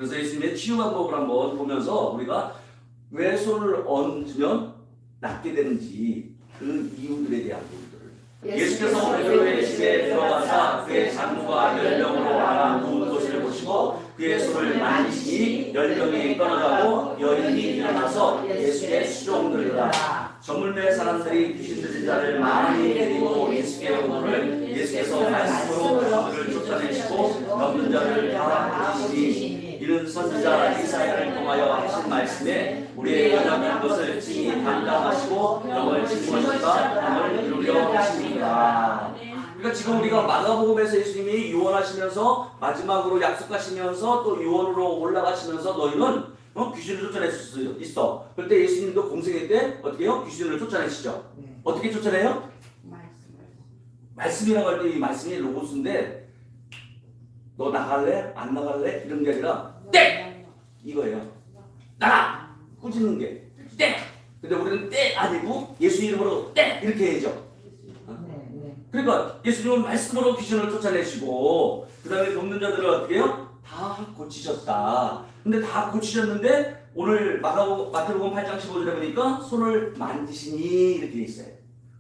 그래서 예수님의 치유 방법을 한번 보면서 우리가 왜 손을 얹으면 낫게 되는지 그 이유들에 대한 부분들을 예수께서 베드로의 집에 들어가사 그의 장모가 열병으로 앓아 누운 것을 보시고 그의 손을 만지시니 열병이 떠나가고 여인이 일어나서 예수의 수종들이라. 저물매 사람들이 귀신 들린 자를 많이 데리고 예수께 오므를 예수께서 말씀으로 그들을 쫓아내시고 넘는 자를 다 고치시니 이는 선지자 이사야를 통하여 하신 말씀에 우리의 연약한 것을 친히 담당하시고 영을 짊어졌다 함을 이루려 하십니다. 그러니까 지금 우리가 마가복음에서 예수님이 유언하시면서 마지막으로 약속하시면서 또 유언으로 올라가시면서 너희는 귀신을 쫓아낼 수 있어. 그때 예수님도 공생애 때 어떻게 해요? 귀신을 쫓아내시죠. 어떻게 쫓아내요? 말씀이라고 할 때 이 말씀이 로고스인데 너 나갈래? 안 나갈래? 이런 게 아니라 땡! 이거예요. 나가! 꾸짖는 게 땡! 근데 우리는 땡 아니고 예수 이름으로 땡! 이렇게 해야죠. 그러니까 예수님은 말씀으로 귀신을 쫓아내시고 그 다음에 돕는 자들을 어떻게 해요? 다 고치셨다. 근데 다 고치셨는데 오늘 마태복음 8장 15절에 보니까 손을 만지시니 이렇게 돼 있어요.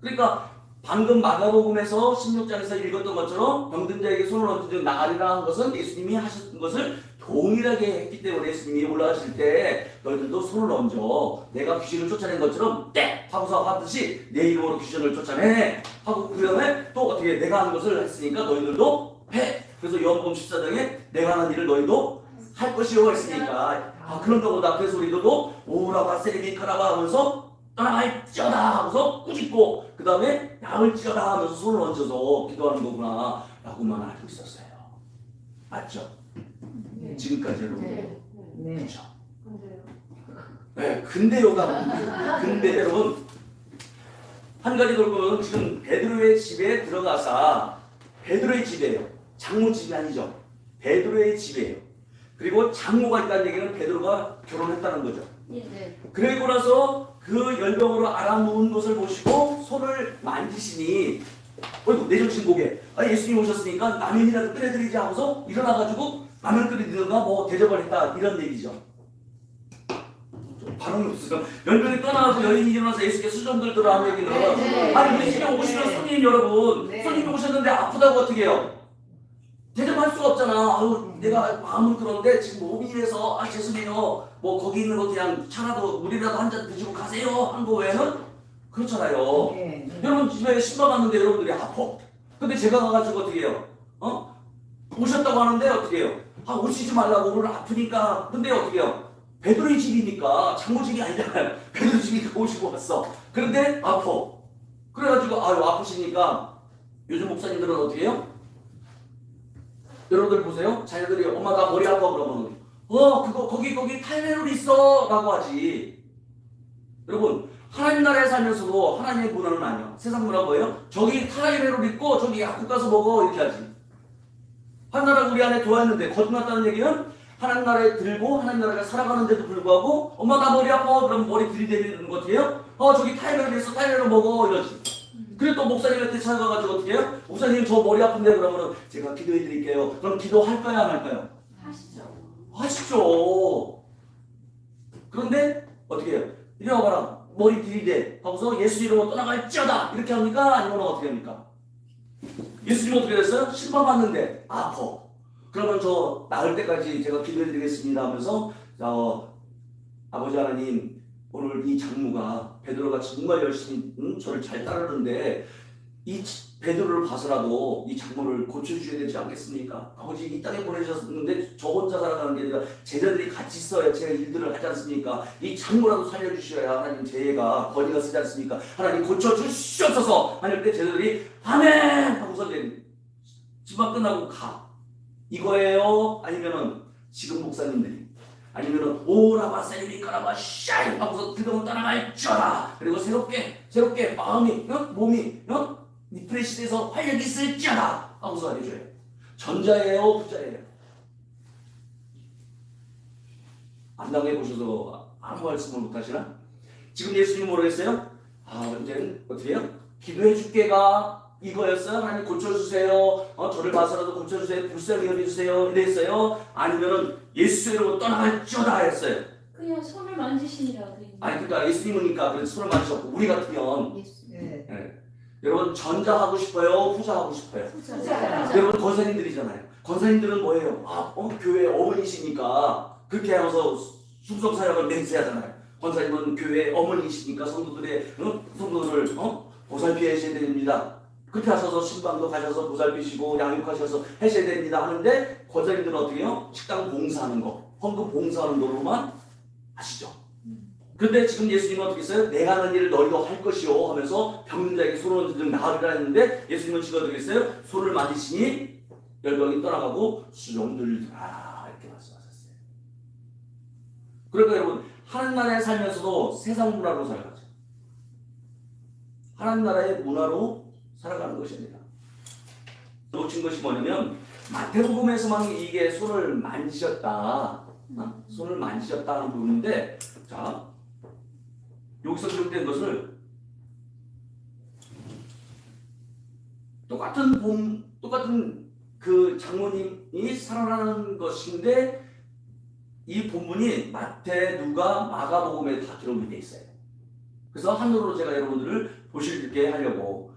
그러니까 방금 마가복음에서 16장에서 읽었던 것처럼 병든 자에게 손을 얹으면 나가리라 한 것은 예수님이 하셨던 것을 동일하게 했기 때문에 예수님이 올라가실 때 너희들도 손을 얹어 내가 귀신을 쫓아낸 것처럼 땡! 하고서 하듯이 내 이름으로 귀신을 쫓아내 하고 그 다음에 또 어떻게 내가 하는 것을 했으니까 너희들도 해. 그래서 요한복음 14장에 내가 하는 일을 너희도 할 것이요 했으니까 그런가 보다. 그래서 우리도 오라바 세리비카라바 하면서 떠나갈지어다 하고서 꾸짖고 그 다음에 나을지어다 하면서 손을 얹어서 기도하는 거구나 라고만 알고 있었어요. 맞죠? 네. 지금까지 여러분 네. 그렇죠? 네, 근데 여러분 한 가지 더 보면 지금 베드로의 집에 들어가서 베드로의 집이에요. 장모 집이 아니죠. 베드로의 집이에요. 그리고 장모가 있다는 얘기는 베드로가 결혼했다는 거죠. 그리고 나서 그 열병으로 앓아 누운 것을 보시고 손을 만지시니 어이구 내정신 고개 예수님 오셨으니까 라면이라도 끓여드리지 하고서 일어나가지고 라면 끓이든가 뭐 대접을 했다 이런 얘기죠. 반응이 없어요. 열병이 떠나가고 여인이 일어나서 예수께 수종 들더라 하는 얘기는 아니 우리 집에 오시는 손님 여러분 손님이 오셨는데 아프다고 어떻게 해요? 대접할 수가 없잖아. 아유, 내가 마음은 그런데 지금 몸이 이래서 죄송해요. 뭐 거기 있는 거 그냥 차라도 물이라도 한 잔 드시고 가세요. 한 거 외에는 그렇잖아요. 여러분 집에 신발 갔는데 여러분들이 아파. 근데 제가 가가지고 어떻게 해요? 오셨다고 하는데 어떻게 해요? 오시지 말라고 오늘 아프니까. 근데 어떻게 해요? 베드로의 집이니까 장모 집이 아니잖아요. 베드로 집이니까 오시고 왔어. 그런데 아파. 그래가지고 아프시니까 요즘 목사님들은 어떻게 해요? 여러분들 보세요. 자녀들이 엄마 나 머리 아파 그러면 그거 거기 타이레놀 있어 라고 하지. 여러분 하나님 나라에 살면서도 하나님의 문화는 아니야. 세상 문화 뭐예요? 저기 타이레놀 있고 저기 약국 가서 먹어 이렇게 하지. 하나님 나라 우리 안에 들어왔는데 거듭났다는 얘기는 하나님 나라에 들고 하나님 나라가 살아가는데도 불구하고 엄마 나 머리 아파 그러면 머리 들이대는 거 어때요? 저기 타이레놀 있어 타이레놀 먹어 이러지. 그리고 또 목사님한테 찾아가가지고 어떻게 해요? 목사님 저 머리 아픈데 그러면은 제가 기도해 드릴게요. 그럼 기도할까요 안 할까요? 하시죠. 그런데 어떻게 해요? 이리 와봐라 머리 들이대 하고서 예수 이름으로 떠나갈지어다 이렇게 합니까? 아니면 어떻게 합니까? 예수님 어떻게 됐어요? 신방 받는데 아파. 그러면 저 나을 때까지 제가 기도해 드리겠습니다 하면서 아버지 하나님 오늘 이 장모가 베드로가 정말 열심히 저를 잘 따르는데 이 베드로를 봐서라도 이 장모를 고쳐주셔야 되지 않겠습니까? 아버지 이 땅에 보내셨는데 저 혼자 살아가는 게 아니라 제자들이 같이 있어야 제가 일들을 하지 않습니까? 이 장모라도 살려주셔야 하나님 제가 거리가 쓰지 않습니까? 하나님 고쳐주시옵소서 하늘 때 제자들이 아멘 하고서 집안 끝나고 가. 이거예요? 아니면은 지금 목사님들이 아니면은 오라바 세리비카라바 샤이 하고서 그동안 떠나갈지어다. 그리고 새롭게 마음이 몸이 리프레시돼서 활력이 있을지어다 하고서 해줘요. 전자예요 후자예요? 안 당해보셔서 아무 말씀을 못하시나? 지금 예수님 뭐라 했어요? 이제는 어떻게 해요? 기도해 줄게가 이거였어요? 하나님 고쳐주세요. 저를 봐서라도 고쳐주세요. 불쌍히 여겨주세요. 이랬어요? 아니면은 예수로 떠나갈지어다 했어요? 그냥 손을 만지시니라 그랬는데. 아니 그러니까 예수님이니까 그래서 손을 만지셨고 우리 같으면 예수. 네. 여러분 전자 하고 싶어요? 후자 하고 싶어요? 후자. 여러분 권사님들이잖아요. 권사님들은 뭐예요? 교회 어머니시니까 그렇게 하면서 순서 사역을 맹세하잖아요. 권사님은 교회 어머니시니까 성도들을 보살피셔야 됩니다. 그렇게 하셔서 신방도 가셔서 보살피시고 양육하셔서 하셔야 됩니다 하는데 권사님들은 어떻게 해요? 식당 봉사하는 거, 헌금 봉사하는 걸로만 하시죠. 그런데 지금 예수님은 어떻게 했어요? 내가 하는 일을 너희도 할 것이요 하면서 병든 자에게 손을 얹어 나으리라 했는데 예수님은 지금 어떻게 했어요? 손을 만지시니 열병이 떠나가고 수종들더라 이렇게 말씀하셨어요. 그러니까 여러분 하나님 나라에 살면서도 세상 문화로 살아가죠. 하나님 나라의 문화로 살아가는 것입니다. 놓친 것이 뭐냐면 마태복음에서만 이게 손을 만지셨다, 손을 만지셨다 하는 부분인데, 자 여기서 기록된 것을 똑같은 그 장모님이 살아나는 것인데 이 본문이 마태, 누가, 마가복음에 다 기록이 돼 있어요. 그래서 한으로 제가 여러분들을 보실 수 있게 하려고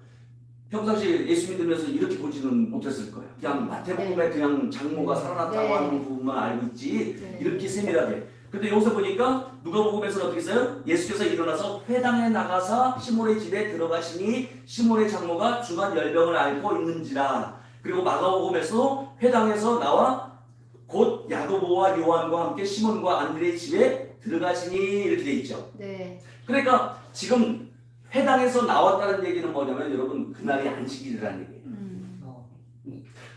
평상시 예수 믿으면서 이렇게 보지는 못했을 거예요. 그냥 마태복음에 그냥 장모가 살아났다고 하는 부분만 알고 있지 이렇게 세밀하게. 근데 여기서 보니까 누가복음에서는 어떻게 써요? 예수께서 일어나서 회당에 나가사 시몬의 집에 들어가시니 시몬의 장모가 중한 열병을 앓고 있는지라. 그리고 마가복음에서 회당에서 나와 곧 야고보와 요한과 함께 시몬과 안드레의 집에 들어가시니 이렇게 돼 있죠. 네. 그러니까 지금 회당에서 나왔다는 얘기는 뭐냐면 여러분 그날이 안식일이라는 얘기예요.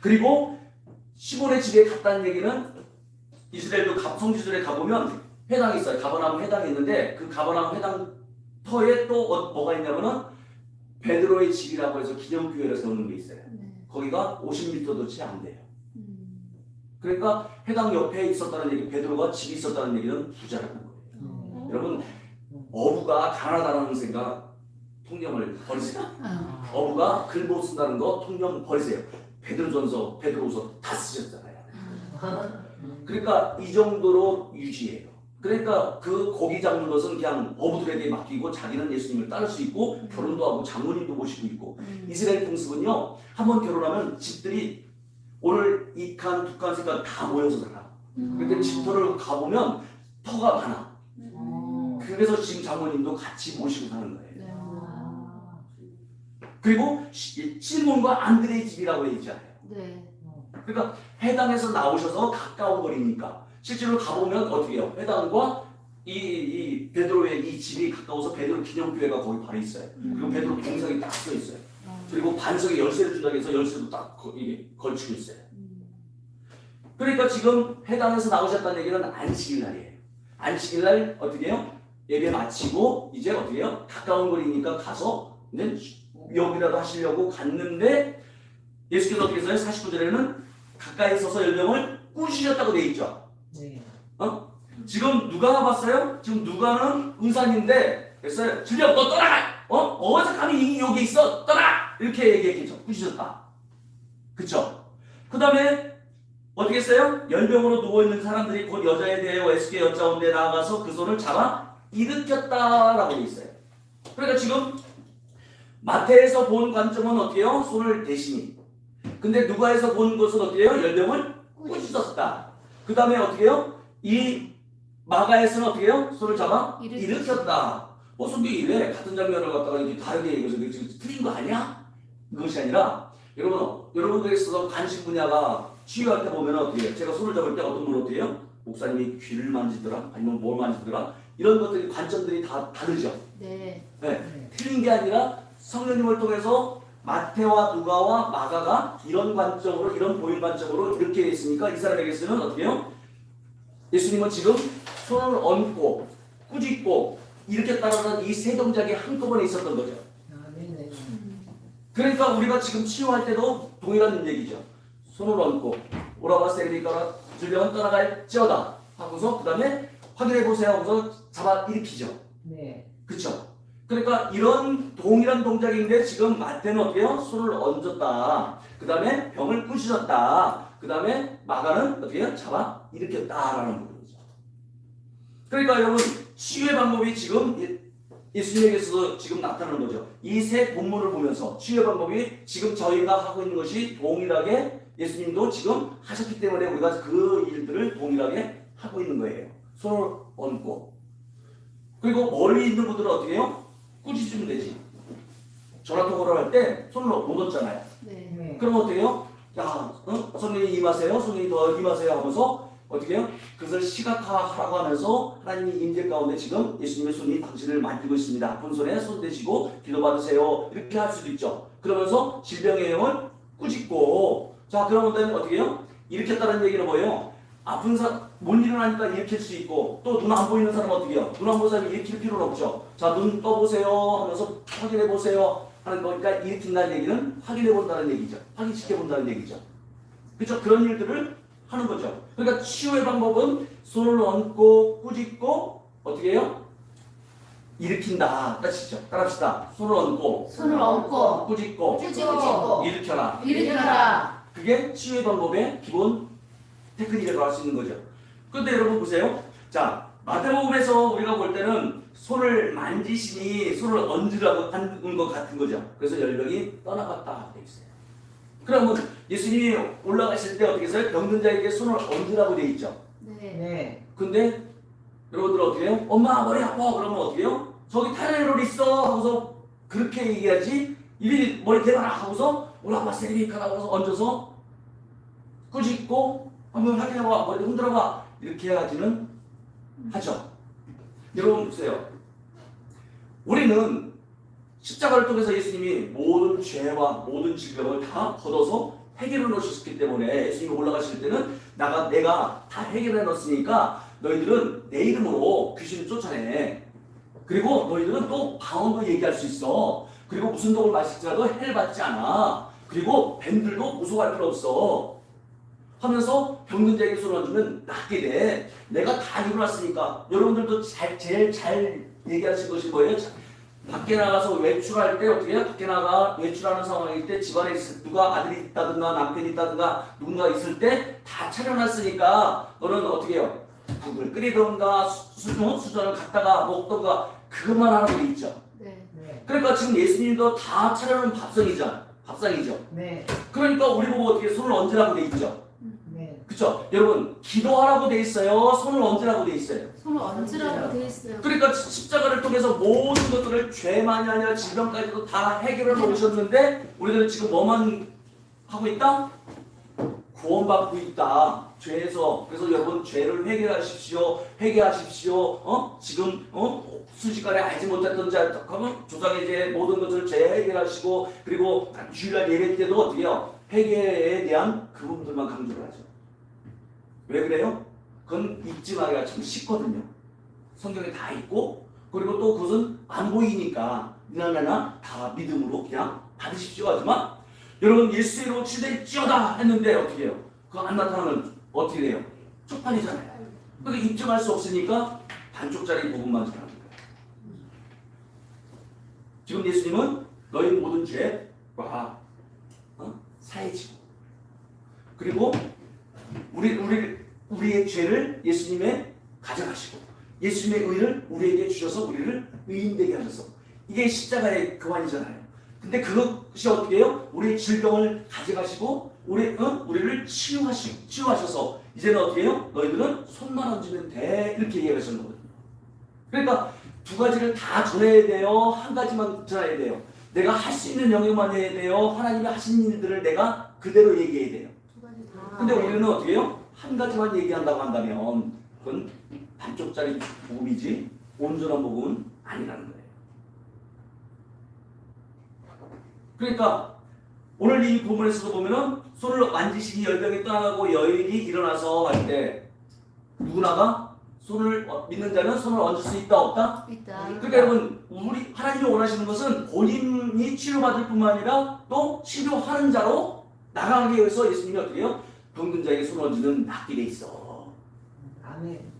그리고 시몬의 집에 갔다는 얘기는 이스라엘도 성지순에 가보면 회당이 있어요. 가버나움 회당이 있는데 그 가버나움 회당 터에 또 뭐가 있냐면은 베드로의 집이라고 해서 기념교회를 세우는 게 있어요. 거기가 50m도 채 안 돼요. 그러니까 회당 옆에 있었다는 얘기, 베드로가 집이 있었다는 얘기는 부자라는 거예요. 여러분 어부가 가난하다는 생각 통념을 버리세요. 어부가 글 못 쓴다는 거 통념 버리세요. 베드로전서, 베드로후서 다 쓰셨잖아요. 그러니까 이 정도로 유지해요. 그러니까 그 고기 잡는 것은 그냥 어부들에게 맡기고 자기는 예수님을 따를 수 있고 결혼도 하고 장모님도 모시고 있고 이스라엘 풍습은요 한번 결혼하면 집들이 오늘 이 칸, 두 칸, 세 칸 다 모여서 살아. 그런데 집터를 가보면 터가 많아. 그래서 지금 장모님도 같이 모시고 사는 거예요. 그리고 시몬과 안드레의 집이라고 돼 있잖아요. 그러니까 회당에서 나오셔서 가까운 거리니까 실제로 가보면 어떻게 해요? 회당과 이 베드로의 이 집이 가까워서 베드로 기념교회가 거기 바로 있어요. 그리고 베드로 동상이 딱 서 있어요. 그리고 반석에 열쇠를 준다고 해서 열쇠도 딱 걸치고 있어요. 그러니까 지금 회당에서 나오셨다는 얘기는 안식일 날이에요. 안식일 날 어떻게 해요? 예배 마치고 이제 어떻게 해요? 가까운 거리니까 가서 여기라도 하시려고 갔는데 예수께서 어떻게 했어요? 49절에는 가까이 서서 열병을 꾸시셨다고 돼 있죠. 지금 누가 봤어요? 지금 누가는 의사인데 그랬어요. 진려 너 떠나가! 어디서 감히 여기 있어? 떠나! 이렇게 얘기했죠. 꾸시셨다. 그쵸? 그 다음에 어떻게 했어요? 열병으로 누워있는 사람들이 곧 여자에 대하여 예수께 여짜온데 나아가서 그 손을 잡아 일으켰다라고 돼 있어요. 그러니까 지금 마태에서 본 관점은 어떻게 해요? 손을 대시니. 근데 누가에서 본 것은 어떻게 해요? 열병을 꾸짖었다. 그 다음에 어떻게 해요? 이 마가에서는 어떻게 해요? 손을 잡아 일으켰다. 성경이 왜 같은 장면을 갖다가 이렇게 다르게 얘기해서 지금 틀린 거 아니야? 그것이 아니라 여러분들에 있어서 관심 분야가 치유할 때 보면 어떻게 해요? 제가 손을 잡을 때 어떤 분은 어떻게 해요? 목사님이 귀를 만지더라? 아니면 뭘 만지더라? 이런 것들이 관점들이 다 다르죠. 틀린 게 아니라 성령님을 통해서 마태와 누가와 마가가 이런 관점으로 이런 보인 관점으로 이렇게 있으니까 이 사람에게서는 어떻게 해요? 예수님은 지금 손을 얹고 꾸짖고 이렇게 따라서 이 세 동작이 한꺼번에 있었던 거죠. 그러니까 우리가 지금 치유할 때도 동일한 얘기죠. 손을 얹고 오라바 세리니까 질병은 떠나갈지어다 하고서 그 다음에 확인해 보세요 하고서 잡아 일으키죠. 그렇죠? 그러니까 이런 동일한 동작인데 지금 마태는 어떻게 해요? 손을 얹었다. 그 다음에 병을 꾸짖었다. 그 다음에 마가는 어떻게 해요? 잡아 일으켰다라는 부분이죠. 그러니까 여러분 치유의 방법이 지금 예수님에게서도 지금 나타나는 거죠. 이 세 본문을 보면서 치유의 방법이 지금 저희가 하고 있는 것이 동일하게 예수님도 지금 하셨기 때문에 우리가 그 일들을 동일하게 하고 있는 거예요. 손을 얹고. 그리고 멀리 있는 분들은 어떻게 해요? 꾸짖으면 되지. 전화통화를 할 때 손을 못 얹잖아요. 네. 그럼 어떻게 해요? 야, 성령님 임하세요. 성령님 더 임하세요 하면서 어떻게 해요? 그것을 시각화하라고 하면서 하나님이 임재 가운데 지금 예수님의 손이 당신을 만지고 있습니다. 아픈 손에 손 대시고 기도받으세요. 이렇게 할 수도 있죠. 그러면서 질병의 영을 꾸짖고 자 그러면 어떻게 해요? 일으켰다는 얘기는 뭐예요? 아픈 사람 못 일어나니까 일으킬 수 있고 또 눈 안 보이는 사람은 어떻게 해요? 눈 안 보이는 사람이 일으킬 필요는 없죠. 자 눈 떠보세요 하면서 확인해 보세요 하는 거니까 일으킨다는 얘기는 확인해 본다는 얘기죠. 확인시켜 본다는 얘기죠. 그렇죠? 그런 일들을 하는 거죠. 그러니까 치유의 방법은 손을 얹고 꾸짖고 어떻게 해요? 일으킨다. 따시죠. 따라합시다. 손을 얹고 꾸짖고 꾸짖고 일으켜라. 일으켜라. 그게 치유의 방법의 기본 테크닉이라고 할 수 있는 거죠. 그런데 여러분 보세요. 자 마태복음에서 우리가 볼 때는 손을 만지시니 손을 얹으라고 하는 것 같은 거죠. 그래서 열병이 떠나갔다 되어 있어요. 그러면 예수님이 올라가실 때 어떻게 해서요? 병든 자에게 손을 얹으라고 되어 있죠. 네. 근데 여러분들 어떻게 해요? 엄마 머리 아파 그러면 어떻게 해요? 저기 타이레놀 있어 하고서 그렇게 얘기하지 이리 머리 대봐라 하고서 올라와 세리니까 하고서 얹어서 꾸짖고 한번 확인해봐 머리 흔들어봐 이렇게 하지는 하죠. 여러분 보세요. 우리는 십자가를 통해서 예수님이 모든 죄와 모든 질병을 다 걷어서 해결해 놓으셨기 때문에 예수님이 올라가실 때는 내가 다 해결해 놓았으니까 너희들은 내 이름으로 귀신을 쫓아내. 그리고 너희들은 또 방언도 얘기할 수 있어. 그리고 무슨 독을 마실지라도 해를 받지 않아. 그리고 뱀들도 무서워할 필요 없어. 하면서 병든 자에게 손을 얹으면 낫게 돼. 내가 다 이루었으니까. 여러분들도 제일 잘 얘기하신 것이 뭐예요? 밖에 나가서 외출할 때 어떻게 해요? 밖에 나가 외출하는 상황일 때 집안에 누가 아들이 있다든가 남편이 있다든가 누군가 있을 때 다 차려놨으니까 너는 어떻게 해요? 국을 끓이던가 수저를 갖다가 먹던가 그것만 하라고 돼 있죠. 네. 그러니까 지금 예수님도 다 차려놓은 밥상이죠. 네. 그러니까 우리 보고 어떻게 손을 얹으라고 돼 있죠. 네. 그렇죠? 여러분 기도하라고 돼 있어요. 손을 얹으라고 돼 있어요. 손을 얹으라고 돼 있어요. 그러니까 십자가를 통해서 모든 것들을 죄만이 아니라 질병까지도 다 해결해 놓으셨는데 우리들은 지금 뭐만 하고 있다? 구원받고 있다. 죄에서. 그래서 여러분 죄를 회개하십시오. 지금 순식간에 알지 못했던 자 하면 조상의 죄 모든 것을 죄 해결하시고 그리고 주일날 예배 때도 어떻게 해요? 회개에 대한 그 부분들만 강조를 하죠. 왜 그래요? 그건 잊지 말기가 참 쉽거든요. 성경에 다 있고 그리고 또 그것은 안 보이니까 나나나 다 믿음으로 그냥 받으십시오 하지만 여러분 예수로 치대지어다 했는데 어떻게 해요? 그거 안 나타나면 어떻게 돼요? 쪽팔리잖아요. 그러니까 입증할 수 없으니까 반쪽짜리 부분만 전하는 거예요. 지금 예수님은 너희 모든 죄와 사해지고 그리고 우리의 죄를 예수님의 가져가시고 예수님의 의를 우리에게 주셔서 우리를 의인되게 하셔서 이게 십자가의 교환이잖아요. 근데 그것이 어떻게 해요? 우리의 질병을 가져가시고 우리를 치유하셔서 이제는 어떻게 해요? 너희들은 손만 얹으면 돼 이렇게 얘기하시는 거거든요. 그러니까 두 가지를 다 전해야 돼요? 한 가지만 전해야 돼요? 내가 할 수 있는 영역만 해야 돼요? 하나님이 하신 일들을 내가 그대로 얘기해야 돼요? 두 가지 다. 근데 우리는 어떻게 해요? 한 가지만 얘기한다고 한다면 그건 반쪽짜리 복음이지 온전한 복음은 아니라는 거예요. 그러니까 오늘 이 부분에서도 보면은 손을 만지시니 열병이 떠나가고 여인이 일어나서 할 때 누구나가 손을 믿는 자는 손을 얹을 수 있다 없다? 있다. 그러니까 여러분 우리 하나님이 원하시는 것은 본인이 치료받을 뿐만 아니라 또 치료하는 자로 나가기 위해서 예수님이 어떻게 해요? 병든 자에게 손을 얹는 낫게 돼 있어. 아멘.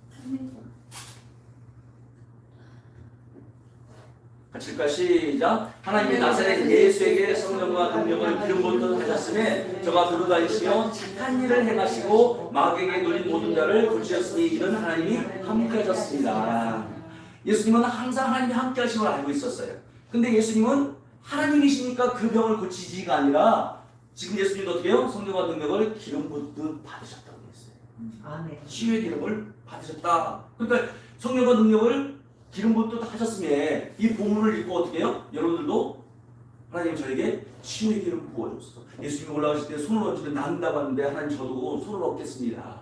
같이 읽을까? 시작. 하나님이 나사렛 예수에게 성령과 능력을 기름부터 하셨음에 저가 두루다니시며 착한 일을 행하시고 마귀에게 눌린 모든 자를 고치셨으니 이는 하나님이 함께 하셨습니다. 예수님은 항상 하나님이 함께 하신 걸 알고 있었어요. 근데 예수님은 하나님이시니까 그 병을 고치지가 아니라 지금 예수님도 어떻게 해요? 성령과 능력을 기름 붓듯 받으셨다고 했어요. 아멘. 치유의 기름을 받으셨다. 그러니까 성령과 능력을 기름 붓듯 하셨음에 이 본문을 읽고 어떻게 해요? 여러분들도 하나님 저에게 치유의 기름 부어줬어. 예수님이 올라가실 때 손을 얹으면 낫는다고 하는데 하나님 저도 손을 얹겠습니다.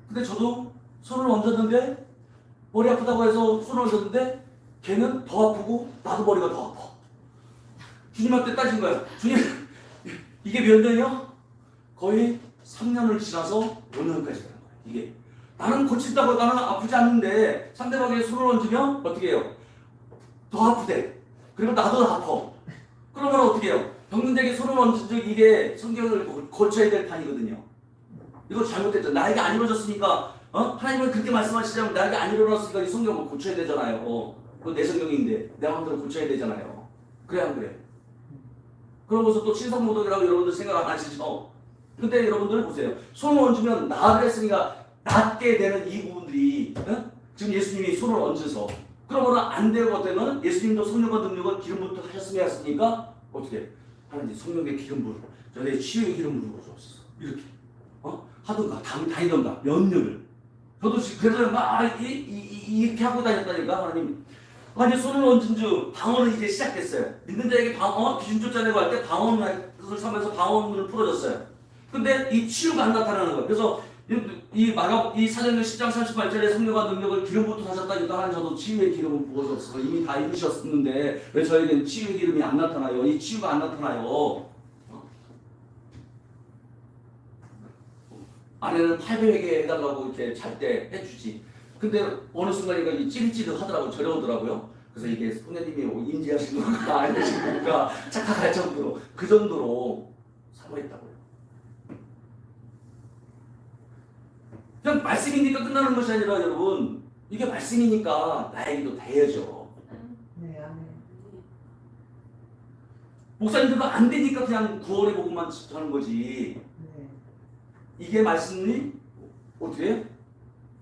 근데 저도 손을 얹었는데 머리 아프다고 해서 손을 얹었는데 걔는 더 아프고 나도 머리가 더 아파. 주님한테 따진 거야. 주님 이게 몇 년이요? 거의 3년을 지나서 5년까지 가는 거야. 이게 나는 고친다고 나는 아프지 않는데 상대방에게 손을 얹으면 어떻게 해요? 더 아프대. 그리고 나도 아파. 그러면 어떻게 해요? 병든자에게 손을 얹은 적 이게 성경을 고쳐야 될 판이거든요. 이거 잘못됐죠. 나에게 안 이루어졌으니까 하나님은 그렇게 말씀하시자면 나에게 안 이루어졌으니까 이 성경을 고쳐야 되잖아요. 그건 내 성경인데 내 마음대로 고쳐야 되잖아요. 그래 안 그래? 그러고서 또 신성모독이라고 여러분들 생각 안 하시죠? 근데 여러분들 보세요. 손을 얹으면 나를 했으니까 낫게 되는 이 부분들이 지금 예수님이 손을 얹어서 그러면 안 되고 되면 예수님도 성령과 능력을 기름부터 하셨으면 했으니까 어떻게 하는지 성령의 기름부를 저의 치유의 기름부를 주었어. 이렇게 하던가 다니던가 몇 년을 저도 그래서 막 이렇게 하고 다녔다니까 하나님. 아니 손을 얹은 주 방언은 이제 시작됐어요. 믿는 자에게 귀신 쫓아내고 할 때 방언을 삼면서 방언을 풀어줬어요. 근데 이 치유가 안 나타나는 거예요. 그래서 이 사도행전 10장 38절에 성령과 능력을 기름부터 하셨다니까 하나님 저도 치유의 기름을 부어줬어. 이미 다 이루셨는데 왜 저에게는 치유의 기름이 안 나타나요? 이 치유가 안 나타나요. 아내는 800에 해달라고 이렇게 잘 때 해주지. 근데 어느 순간인가 이 찌릿찌릿 하더라고 저려오더라고요. 그래서 이게 손님이 인지하시는 건가 안 하시는 건가 착각할 정도로 그 정도로 사모했다고요. 그냥 말씀이니까 끝나는 것이 아니라 여러분 이게 말씀이니까 나에게도 돼야죠. 네, 아멘. 목사님들도 안 되니까 그냥 구원의 복음만 하는 거지. 네. 이게 말씀이 어떻게 해요?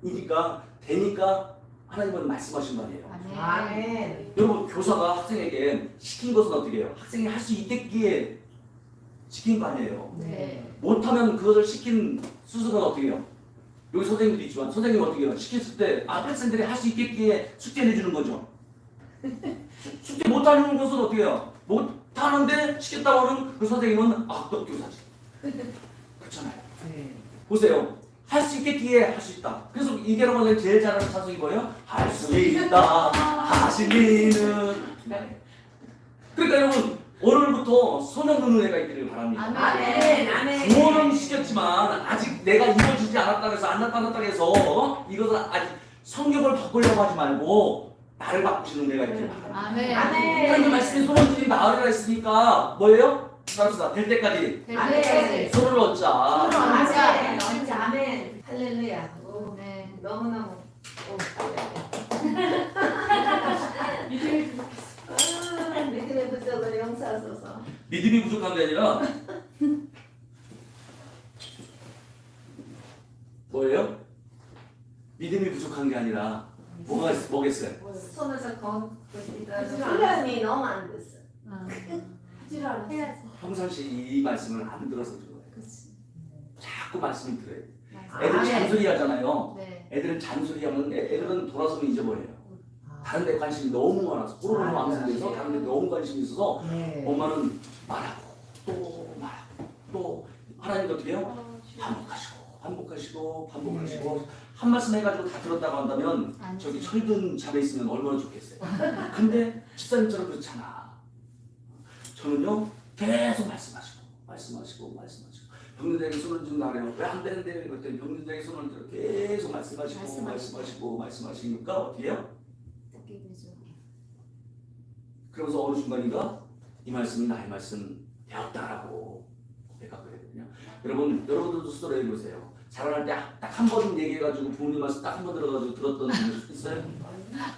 이니까 되니까 하나님은 말씀하신 거 아니에요. 아멘. 여러분 교사가 학생에게 시킨 것은 어떻게 해요? 학생이 할 수 있겠기에 시킨 거 아니에요. 네. 못하면 그것을 시킨 스스로가 어떻게 해요? 여기 선생님도 있지만 선생님이 어떻게 해요? 시켰을 때 학생들이 할 수 있겠기에 숙제 내주는 거죠. 숙제 못하는 것은 어떻게 해요? 못하는데 시켰다고 하는 그 선생님은 악덕 교사지. 그렇잖아요. 네. 보세요. 할 수 있겠기에 할 수 있다. 그래서 이계로만 제일 잘하는 찬송이 뭐예요? 할 수 있다 하시니는. 그러니까 여러분 오늘부터 소명는 은혜가 있기를 바랍니다. 아멘. 아멘. 구원은 시켰지만 아직 내가 이루어지지 않았다고 해서 안 나타났다고 해서 이것을 아직 성경을 바꾸려고 하지 말고 나를 바꾸시는 은혜가 있기를 바랍니다. 아멘. 하나님 말씀이 소원들이 나으리라 했으니까 뭐예요? 합시다. 될 때까지 아멘. 손을 얹자. 아멘. 진짜 아멘. 할렐루야. 오, 네. 너무너무. 오, 믿음의 부족을 용서하소서. 믿음이 부족한 게 아니라 뭐예요? 믿음이 부족한 게 아니라 뭐겠어요? 손에서 건 훈련이 너무 안 됐어. 해야지. 평상시 이 말씀을 안 들어서 그런 거예요. 그렇지. 자꾸 말씀을 들어요. 맞아. 애들 아멘. 잔소리 하잖아요. 네. 애들은 잔소리하면 애들은 돌아서면 잊어버려요. 다른 데 관심이 너무 많아서 호르몬 왕성돼서 다른 데 너무 관심이 있어서 네. 엄마는 말하고 또 말하고 또 하나님도 어떻게 해요? 반복하시고 한 말씀 해가지고 다 들었다고 한다면 안 저기 돼. 철든 잡에 있으면 얼마나 좋겠어요. 근데 집사님처럼 그렇잖아. 저는요 계속 말씀하시고 병든자에게 손을 좀 나래요. 왜 안 되는데 그랬더니 병든자에게 손을 들어 계속 말씀하시니까 어떻게 해요? 듣게 되죠. 그러면서 어느 순간인가 이 말씀이 나의 말씀 되었다라고 고백하게 되거든요. 여러분들도 스스로 해보세요. 자라날 때 딱 한 번 얘기해가지고 부모님 말씀 딱 한 번 들어가지고 들었던 분 있어요?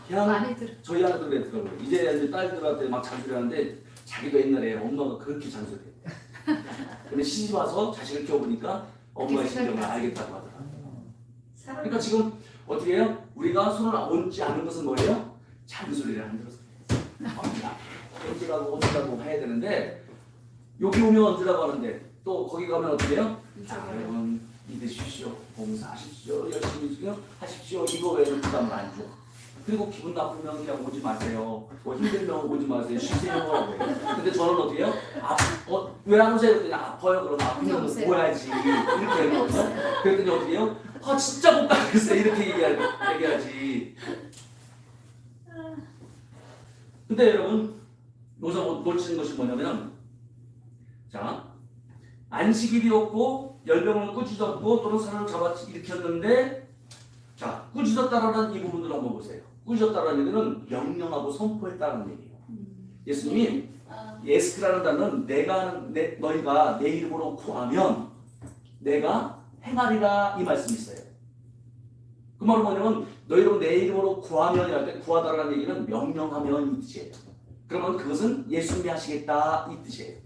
그냥 많이 들어. 저희 아들도 그랬더라고요. 이제 딸들한테 막 잔소리하는데 자기도 옛날에 엄마가 그렇게 잔소리해. 근데 시집 와서 자식을 키워보니까 엄마의 심정을 알겠다고 하더라고요. 그러니까 지금 어떻게 해요? 우리가 손을 얹지 않은 것은 뭐예요? 잔소리를 안 들어서 얹으라고 해야 되는데 여기 오면 얹으라고 하는데 또 거기 가면 어떻게 해요? 자, 여러분 믿으십시오. 봉사하십시오. 열심히 하십시오. 이거 외에는 부담을 안 줘. 그리고 기분 나쁘면 그냥 오지 마세요. 뭐 힘들면 오지 마세요. 쉬세요. 근데 저는 어떻게 해요? 왜 안 오세요? 그랬더니 아파요. 그럼 아프면 오야지. 이렇게 하거든요. 그랬더니 어떻게 해요? 진짜 못 가겠어요. 이렇게 얘기하지. 근데 여러분 놓치는 것이 뭐냐면 자 안식일이었고 열병을 꾸짖었고 또는 사람을 잡아 일으켰는데 자 꾸짖었다라는 이 부분을 한번 보세요. 꾸짖었다라는 얘기는 명령하고 선포했다는 얘기예요. 예수님이 예스크라는 단어는 너희가 내 이름으로 구하면 내가 행하리라 이 말씀이 있어요. 그 말은 뭐냐면 너희로 내 이름으로 구하면 할 때 구하다라는 얘기는 명령하면 이 뜻이에요. 그러면 그것은 예수님이 하시겠다 이 뜻이에요.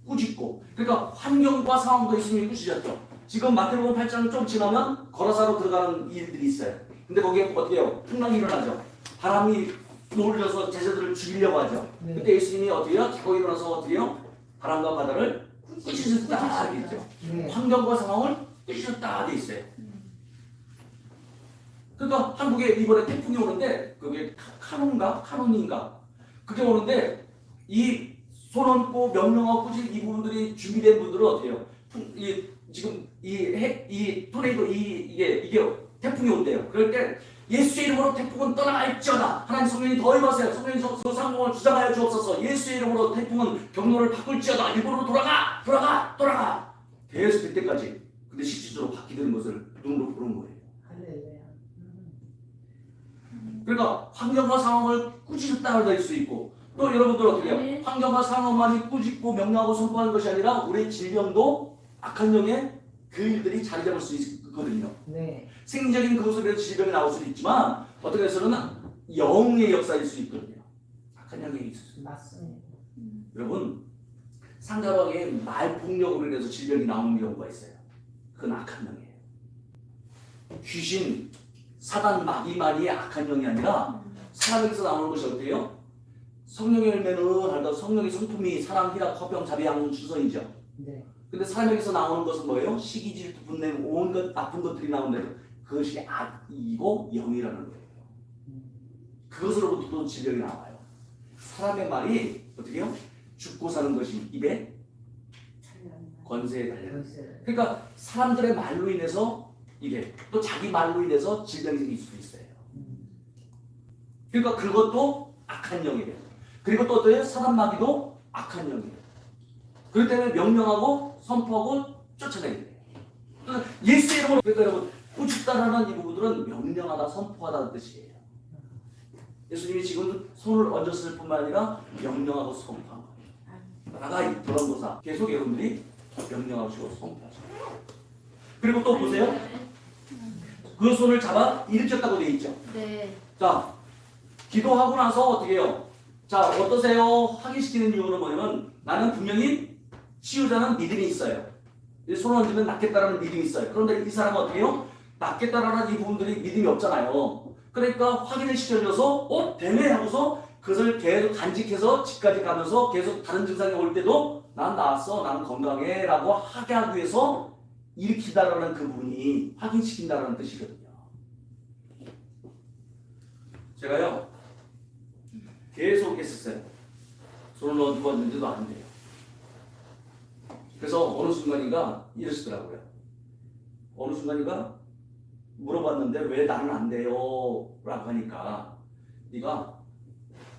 꾸짖고 그러니까 환경과 상황도 예수님이 꾸짖었죠. 지금 마태복음 8장을 좀 지나면 거라사로 들어가는 일들이 있어요. 근데 거기에 어떻게 해요? 풍랑이 일어나죠. 바람이 몰려서 제자들을 죽이려고 하죠. 그때 예수님이 어떻게 해요? 자고 일어나서 어떻게 해요? 바람과 바다를 꾸짖었다 돼 있죠. 환경과 상황을 꾸짖었다 돼 있어요. 그러니까 한국에 이번에 태풍이 오는데 그게 카논인가 그게 오는데 이 손 얹고 명령하고 꾸짖 이 부분들이 준비된 분들은 어떻게 해요? 지금 이 토네이도 이게 태풍이 온대요. 그럴 때 예수의 이름으로 태풍은 떠나갈지어다. 하나님 성령이 더 임하세요. 성령이 상공을 주장하여 주옵소서. 예수의 이름으로 태풍은 경로를 바꿀지어다. 일본으로 돌아가. 계속 될 때까지. 근데 실질적으로 바뀌는 것을 눈으로 보는 거예요. 그러니까 환경과 상황을 꾸짖었다고 할 수 있고 또 여러분들 어떻게 해요? 환경과 상황만이 꾸짖고 명령하고 선포하는 것이 아니라 우리의 질병도 악한 영의 그 일들이 자리 잡을 수 있거든요. 네. 생리적인 그것으로 질병이 나올 수도 있지만 어떻게 해서는 영의 역사일 수 있거든요. 악한 영이 있을 수 있어요. 맞습니다. 여러분 상대방의 말폭력으로 인해서 질병이 나오는 경우가 있어요. 그건 악한 영이에요. 귀신, 사단, 마귀만이 악한 영이 아니라 사람에게서 나오는 것이 어때요? 성령의 열매는 할까 성령의 성품이 사랑, 희락, 화평, 자비, 양론, 주선이죠. 네. 근데 사람에게서 나오는 것은 뭐예요? 시기, 질투, 분냄, 온갖 나쁜 것들이 나오는데 그것이 악이고 영이라는 거예요. 그것으로부터 또 질병이 나와요. 사람의 말이 어떻게 해요? 죽고 사는 것이 입에 권세에 달려요. 그러니까 사람들의 말로 인해서 이게 또 자기 말로 인해서 질병이 생길 수도 있어요. 그러니까 그것도 악한 영이에요. 그리고 또 어때요? 사람 마귀도 악한 영이에요. 그렇기 때문에 명령하고 선포하고 쫓아내야 돼요. 예수의 이름으로 그러니까 여러분 꾸짖다라는 이 부분들은 명령하다 선포하다는 뜻이에요. 예수님이 지금 손을 얹었을 뿐만 아니라 명령하고 선포한 거예요. 나가 도랑도사 계속 여러분들이 명령하시고 선포하시고 그리고 또 보세요. 그 손을 잡아 일으켰다고 되어 있죠. 네. 자, 기도하고 나서 어떻게 해요? 자, 어떠세요? 확인시키는 이유는 뭐냐면 나는 분명히 치유자는 믿음이 있어요. 손을 얹으면 낫겠다라는 믿음이 있어요. 그런데 이 사람은 어떻게 해요? 낫겠다라는 이 부분들이 믿음이 없잖아요. 그러니까 확인을 시켜줘서 되네 하고서 그것을 계속 간직해서 집까지 가면서 계속 다른 증상이 올 때도 난 나았어, 나는 건강해 라고 하게 하기 위해서 일으키다라는 그 부분이 확인시킨다라는 뜻이거든요. 제가요 계속 했었어요. 손을 얹고 왔는데도 안 돼요. 그래서 어느 순간인가 이러시더라고요. 어느 순간인가 물어봤는데 왜 나는 안 돼요? 라고 하니까 네가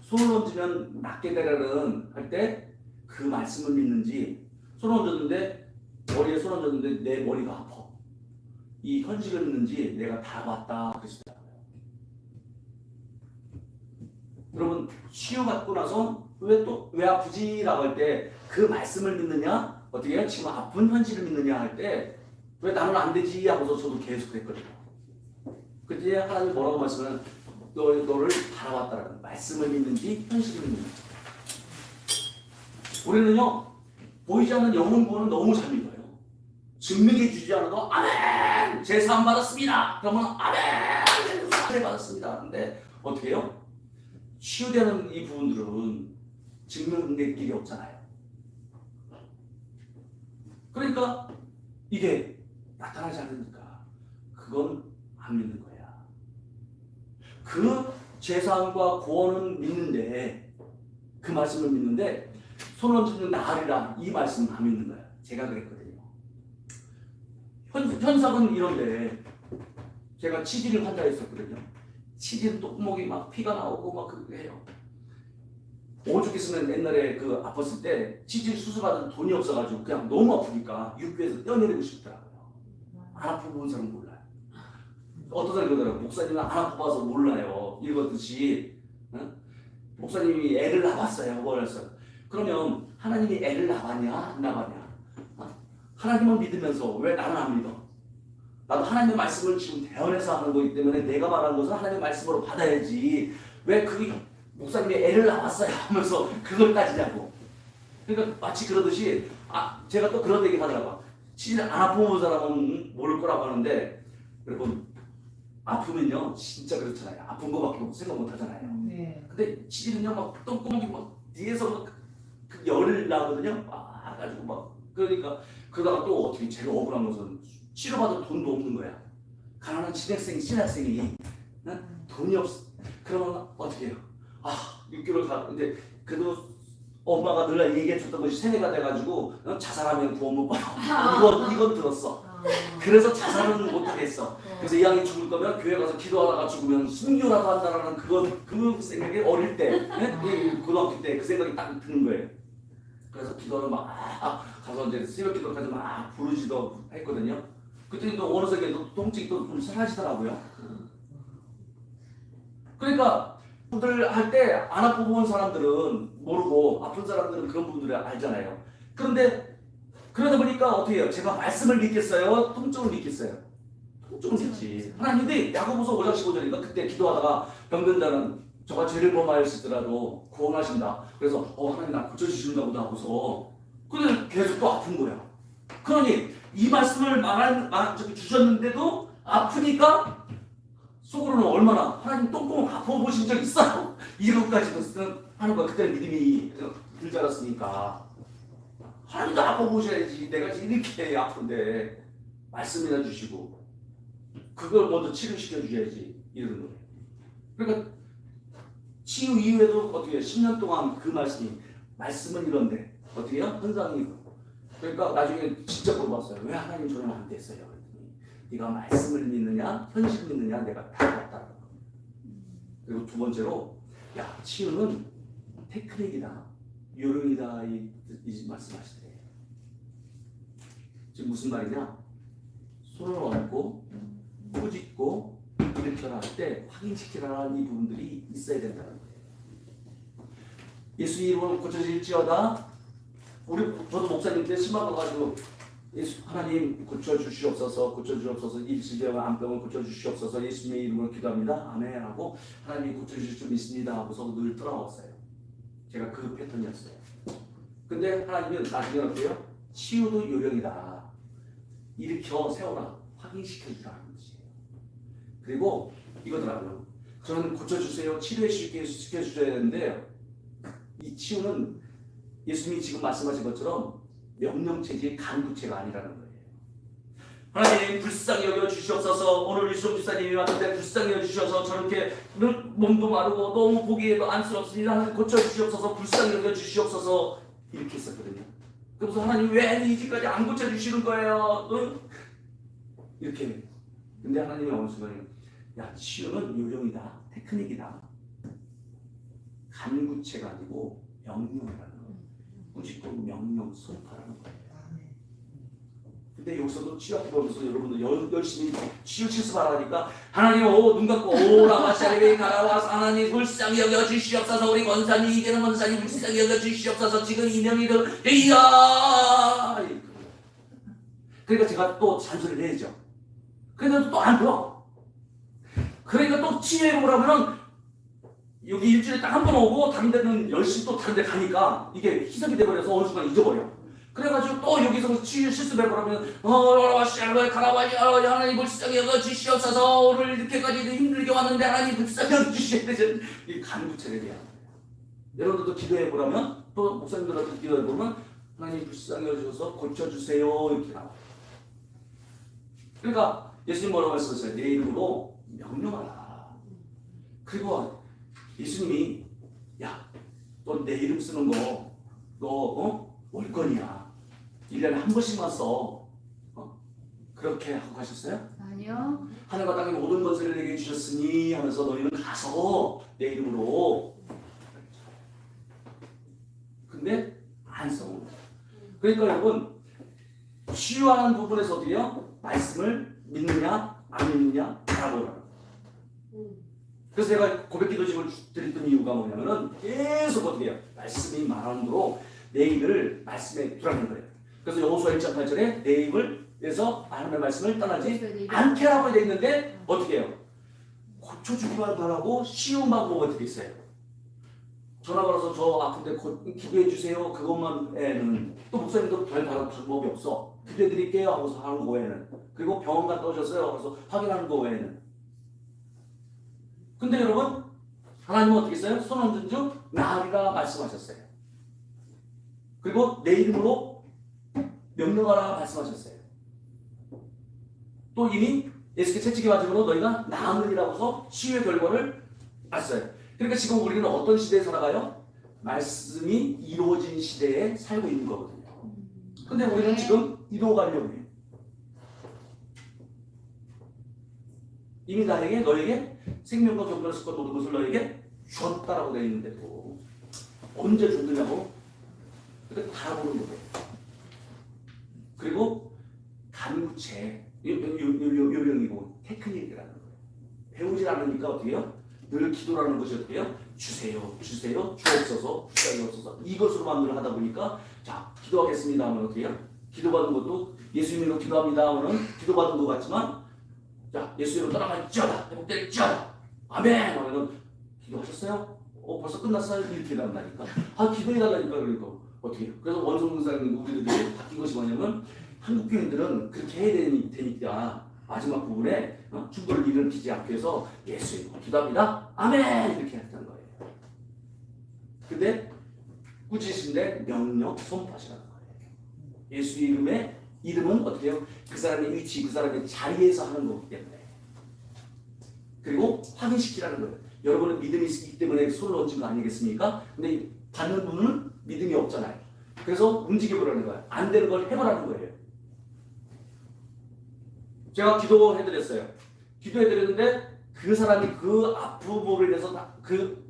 손을 얹으면 낫게 되라는 할 때 그 말씀을 믿는지 손을 얹었는데 머리에 손을 얹었는데 내 머리가 아파. 이 현실을 믿는지 내가 다 봤다 그러시더라고요. 여러분 치유받고 나서 왜 아프지? 라고 할 때 그 말씀을 믿느냐? 어떻게 해요? 지금 아픈 현실을 믿느냐 할 때 왜 나는 안 되지? 하고서 저도 계속 그랬거든요. 그때 하나님 뭐라고 말씀하면 너를 바라봤다라는 말씀을 믿는지 현실을 믿는지. 우리는요 보이지 않는 영혼 구원은 너무 잘 믿어요. 증명해 주지 않아도 아멘 제사함 받았습니다. 그러면 아멘 사례 받았습니다. 근데 어떻게 해요? 치유되는 이 부분들은 증명될 길이 없잖아요. 그러니까 이게 나타나지 않으니까 그건 안 믿는 거야. 그 제사함과 구원은 믿는데 그 말씀을 믿는데 손 얹는 나으리라 이 말씀은 안 믿는 거야. 제가 그랬거든요. 현상은 이런데 제가 치질 환자였었거든요. 치질 똥목이 막 피가 나오고 막 그렇게 해요. 오죽했으면 옛날에 그 아팠을 때 치질 수술받은 돈이 없어가지고 그냥 너무 아프니까 육교에서 떼어내리고 싶더라고요. 안 아프고 본 사람은 몰라요. 어떤 사람이 그러더라고요. 목사님은 안 아프고 봐서 몰라요. 이러듯이 목사님이 애를 낳았어요. 그랬어요. 그러면 하나님이 애를 낳았냐 안 낳았냐? 하나님을 믿으면서 왜 나는 안 믿어? 나도 하나님의 말씀을 지금 대언해서 하는 거기 때문에 내가 말한 것은 하나님의 말씀으로 받아야지. 왜 그 목사님이 애를 낳았어요 하면서 그걸 따지냐고. 그러니까 마치 그러듯이 제가 또 그런 얘기 하더라고요. 진짜 안 아픈 사람은 모를 거라고 하는데 여러분 아프면요 진짜 그렇잖아요. 아픈 거밖에 생각 못 하잖아요. 네. 근데 치질은요 막 똥구멍이 막 뒤에서 막 그 열을 나거든요. 막 가지고 막 그러니까 그러다가 또 어떻게 제일 억울한 것은 치료받을 돈도 없는 거야. 가난한 신학생이 돈이 없어. 그러면 어떻게 해요? 6개월 가 근데 그래도 엄마가 늘 얘기해 줬던 것이 세뇌가 돼가지고 자살하면 구원 못 받아. 이건 들었어. 그래서 자살은 못 하겠어. 그래서 이 양이 죽을 거면 교회 가서 기도하다가 죽으면 순교라도 한다라는 그 생각이 어릴 때, 고등학교 때 그 생각이 딱 드는 거예요. 그래서 기도를 막 가서 이제 새벽 기도까지 막 부르지도 했거든요. 그때 또 어느 순간 또 통증이 또 좀 사라지더라고요. 그러니까 분들 할 때 안 아프고 본 사람들은 모르고 아픈 사람들은 그런 분들을 알잖아요. 그런데 그러다 보니까 어떻게 해요? 제가 말씀을 믿겠어요? 통증을 믿겠어요? 통증을 믿지. 하나님이 야고보서 5장 15절인가 그때 기도하다가 병든 자는 저가 죄를 범하였을지라도 구원하신다. 그래서 하나님 나 고쳐주신다 보다 하고서 근데 계속 또 아픈 거야. 그러니 이 말씀을 주셨는데도 아프니까 속으로는 얼마나 하나님 똥구멍 아파보신 적 있어요? 이것까지도 하는 거야. 그때는 믿음이 들지 않았으니까 하나님도 아파보셔야지. 내가 이렇게 아픈데 말씀이나 주시고 그걸 먼저 치료시켜 주셔야지 이러는 거예요. 그러니까 치유 이후에도 어떻게 10년 동안 그 말씀은 이런데 어떻게 해요? 현상이 그러니까 나중에 진짜 물어봤어요. 왜 하나님 저는 안 됐어요? 그랬더니 네가 말씀을 믿느냐 현실 믿느냐 내가 다 봤다. 그리고 두 번째로 치유는 테크닉이다 요령이다 이 말씀하시대요. 지금 무슨 말이냐? 손을 얹고 꾸짖고 일으켜라 할 때 확인시키라는 이 부분들이 있어야 된다는 거예요. 예수 이름으로 고쳐질지어다. 저도 목사님 때 심한 거 가지고 하나님 고쳐주시옵소서 입시병 암병을 고쳐주시옵소서 예수님의 이름으로 기도합니다. 아멘 하고 하나님이 고쳐주실 줄 믿습니다 하고서 늘 떠나왔어요. 제가 그 패턴이었어요. 근데 하나님은 나중에 어때요? 치유도 요령이다. 일으켜 세워라. 확인시켜주라는 것이에요. 그리고 이거더라고요. 저는 고쳐주세요. 치료시켜주셔야 되는데 이 치유는 예수님이 지금 말씀하신 것처럼 명령체제 간구체가 아니라는 거예요. 하나님 불쌍히 여겨 주시옵소서. 오늘 유수영 집사님이 왔는데 불쌍히 여겨 주셔서 저렇게 몸도 마르고 너무 보기에도 안쓰럽습니다. 하나님 고쳐주시옵소서. 불쌍히 여겨 주시옵소서. 이렇게 했었거든요. 그래서 하나님 왜 이제까지 안 고쳐주시는 거예요? 이렇게. 근데 하나님이 어느 순간에 치유는 요령이다. 테크닉이다. 간구체가 아니고 명령이라는 거예요. 꾸짖고 명령 선포하라는 거예요. 근데 여기서도 치유학교 보면서 여러분들 열심히 치유 실습하라니까 하나님 눈 감고 오라마샤리베 가라와서 하나님 불쌍히 여겨 주시옵소서. 우리 권사님 이게는 권사님 불쌍히 여겨 주시옵소서. 지금 이명이를 이야. 그러니까 제가 또 잔소리를 해야죠. 그래도 또 안 들어. 그러니까 또 치유해 보라면 여기 일주일에 딱 한 번 오고 다른 데는 열심히 또 다른 데 가니까 이게 희석이 돼버려서 어느 순간 잊어버려. 그래가지고 또 여기서 실수해버리면 하나님 불쌍히 주시옵소서 오늘 이렇게까지 힘들게 왔는데 하나님 불쌍히 주셔야 되는 이 간구체력이야. 여러분들도 기도해보라면 또 목사님들한테 기도해보면 하나님 불쌍히 여주셔서 고쳐주세요 이렇게 나와. 그러니까 예수님 뭐라고 말씀하셨어요? 내 이름으로 명령하라. 그리고 예수님이 야 너 내 이름 쓰는 거 너 월권이야. 1년에 한 번씩만 써. 그렇게 하고 가셨어요? 아니요. 하늘과 땅의 모든 것을 내게 주셨으니 하면서 너희는 가서 내 이름으로. 근데 안 써. 그러니까 여러분 치유하는 부분에서 어디요? 말씀을 믿느냐 안 믿느냐 알아보라. 그래서 제가 고백기도식을 드렸던 이유가 뭐냐면은 계속 어떻게 해요? 말씀이 말하는 대로 내 입을 말씀에 두라는 거예요. 그래서 여호수아 1장 8절에 내 입을 해서 하나님의 말씀을 떠나지 않게라고 되어 있는데 어떻게 해요? 고쳐주기만 바라고 쉬운 방법이 어떻게 있어요? 전화 걸어서 저 아픈데 기도해 주세요. 그것만 외에는 또 목사님도 별 다른 방법이 없어. 기도해 드릴게요 하고서 하는 거 외에는. 그리고 병원 갔다 오셨어요. 그래서 확인하는 거 외에는. 근데 여러분 하나님은 어떻게 했어요? 손 얹은 중 나으리라 말씀하셨어요. 그리고 내 이름으로 명령하라 말씀하셨어요. 또 이미 예수께 채찍에 맞음으로 너희가 나으리라고서 치유의 결과를 봤어요. 그러니까 지금 우리는 어떤 시대에 살아가요? 말씀이 이루어진 시대에 살고 있는 거거든요. 근데 우리는 지금 이루어가려고 해요. 이미 나에게 너에게 생명과 경건을 습과 모든 것을 너에게 줬다라고 되어 있는데도 언제 줬느냐고 달아보는 거예요. 그리고 간구체 요령이고 테크닉이라는 거예요. 배우지 않으니까 어떻게 해요? 늘 기도라는 것이 어떻게 해요? 주세요 주옵소서 주옵소서 이것으로만 늘 하다 보니까 자 기도하겠습니다 하면 어떻게 해요? 기도받은 것도 예수 이름으로 기도합니다 하면 기도받은 것 같지만 자 예수 이름으로 떠나갈지어다 회복될지어다 아멘 하면 기도하셨어요? 벌써 끝났어요? 이렇게 난다니까 기도해달라니까 그러니까 어떻게 해요? 그래서 원성문사님 우리들이 바뀐 것이 뭐냐면 한국 교인들은 그렇게 해야 되니까 마지막 부분에 중도를 일으키지 않기 위해서 예수 이름으로 기도합니다 아멘 이렇게 했던 거예요. 근데 꾸짖으신데 명령 선포하시라는 거예요. 예수 이름의 이름은 어떻게 해요? 그 사람의 위치, 그 사람의 자리에서 하는 거기 때문에. 그리고 확인시키라는 거예요. 여러분은 믿음이 있기 때문에 손을 얹은 거 아니겠습니까? 근데 받는 분은 믿음이 없잖아요. 그래서 움직여보라는 거예요. 안 되는 걸 해보라는 거예요. 제가 기도해드렸어요. 기도해드렸는데 그 사람이 그 앞부분을 위해서 그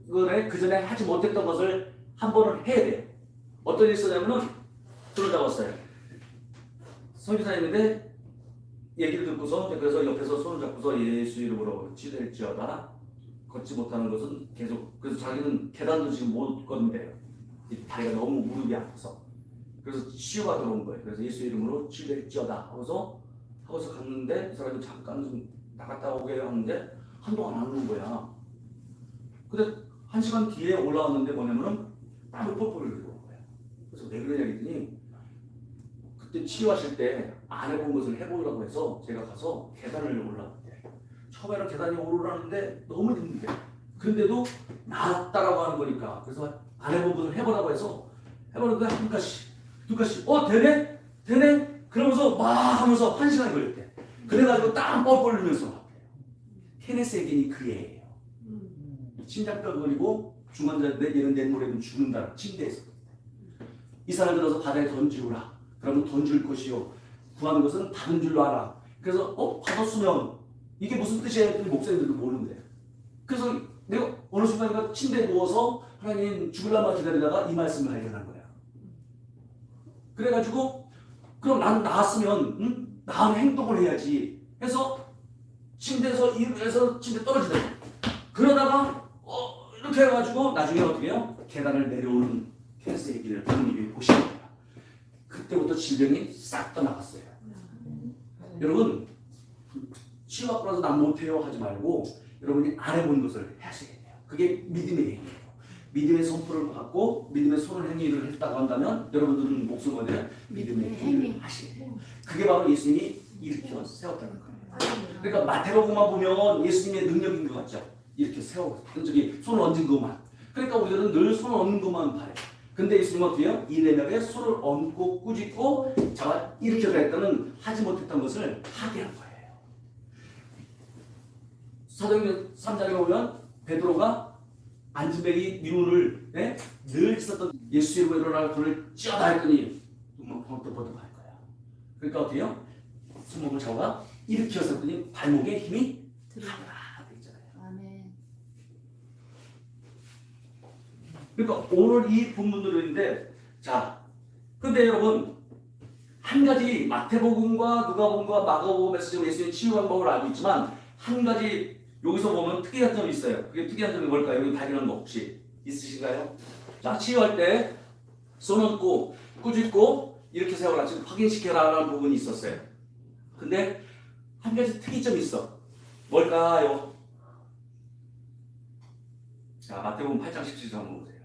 전에 하지 못했던 것을 한 번은 해야 돼요. 어떤 일이 있었냐면은 손을 잡았어요. 선교사님인데 얘기를 듣고서 그래서 옆에서 손을 잡고서 예수 이름으로 치유될지어다. 걷지 못하는 것은 계속 그래서 자기는 계단도 지금 못 걷는데요. 다리가 너무 무릎이 아파서 그래서 치유가 들어온 거예요. 그래서 예수 이름으로 치유될지어다 하고서 갔는데 그 사람이 잠깐 좀 나갔다 오게 하는데 한동안 안 오는 거야. 근데 1시간 뒤에 올라왔는데 뭐냐면은 땀을 뻘뻘 흘리고 온 거야. 그래서 왜 그러냐 했더니 그때 치유하실 때 안 해본 것을 해보려고 해서 제가 가서 계단을 올라갔대. 처음에는 계단이 오르라는데 너무 힘들대. 그런데도 나았다라고 하는 거니까 그래서 안 해본 것을 해보라고 해서 해보는데 한 가지 두 가지 되네 그러면서 막 하면서 1시간이 걸렸대. 그래가지고 땀 뻘뻘 흘리면서 왔대요. 케네스 에겐이 그 애예요. 심장병 걸리고 중환자인데 얘는 내일 모레면 죽는다. 침대에서 이 사람을 들어서 바다에 던지우라. 그러면 던질 것이요 구하는 것은 받은 줄로 알아. 그래서 받았으면 이게 무슨 뜻이야 했더니 목사님들도 모르는데 그래서 내가 어느 순간 침대에 누워서 하나님 죽을라만 기다리다가 이 말씀을 발견한 거야. 그래가지고 그럼 나는 나았으면 나은 행동을 해야지 해서 침대에서 일어나서 침대 떨어지더라고. 그러다가 이렇게 해가지고 나중에 어떻게 해요? 계단을 내려오는 케네스의 길을 부모님이 보시는 거야. 그때부터 질병이 싹 떠나갔어요. 여러분 치유받고 나서 난 못해요 하지 말고 여러분이 안 해본 것을 하셔야 돼요. 그게 믿음의 행위예요. 믿음의 선포를 받고 믿음의 손을 행위를 했다고 한다면 여러분들은 목숨 거대요 믿음의 행위를 하시게 돼요. 그게 바로 예수님이 일으켜 세웠다는 거예요. 그러니까 마태복음만 보면 예수님의 능력인 것 같죠. 이렇게 세워 저기 손을 얹은 것만. 그러니까 우리들은 늘 손을 얹는 것만 바래. 근데 예수님은 어떻게 해요? 이 내면에 손을 얹고 꾸짖고 잡아 일으켜라 했다는 하지 못했던 것을 하게 한 거예요. 사도행전 3장에 보면 베드로가 안진뱅이 민훈을 늘 있었던 예수 이름으로 일어날 돈을 찌어다 했더니 버덕버덕 할 거야. 그러니까 어떻게 해요? 손목을 잡아 일으켰었더니 발목에 힘이 들어가라 있잖아요. 아멘. 그러니까 오늘 이 본문들인데 자, 근데 여러분 한 가지 마태복음과 누가복음과 마가복음에서 지금 예수님의 치유 방법을 알고 있지만 한 가지 여기서 보면 특이한 점이 있어요. 그게 특이한 점이 뭘까요? 여기 발견한 거 혹시 있으신가요? 자, 치유할 때 손 얹고 꾸짖고 이렇게 세워라 지금 확인시켜라라는 부분이 있었어요. 근데 한 가지 특이점이 있어. 뭘까요? 자, 마태복음 8장 17절 한번 보세요.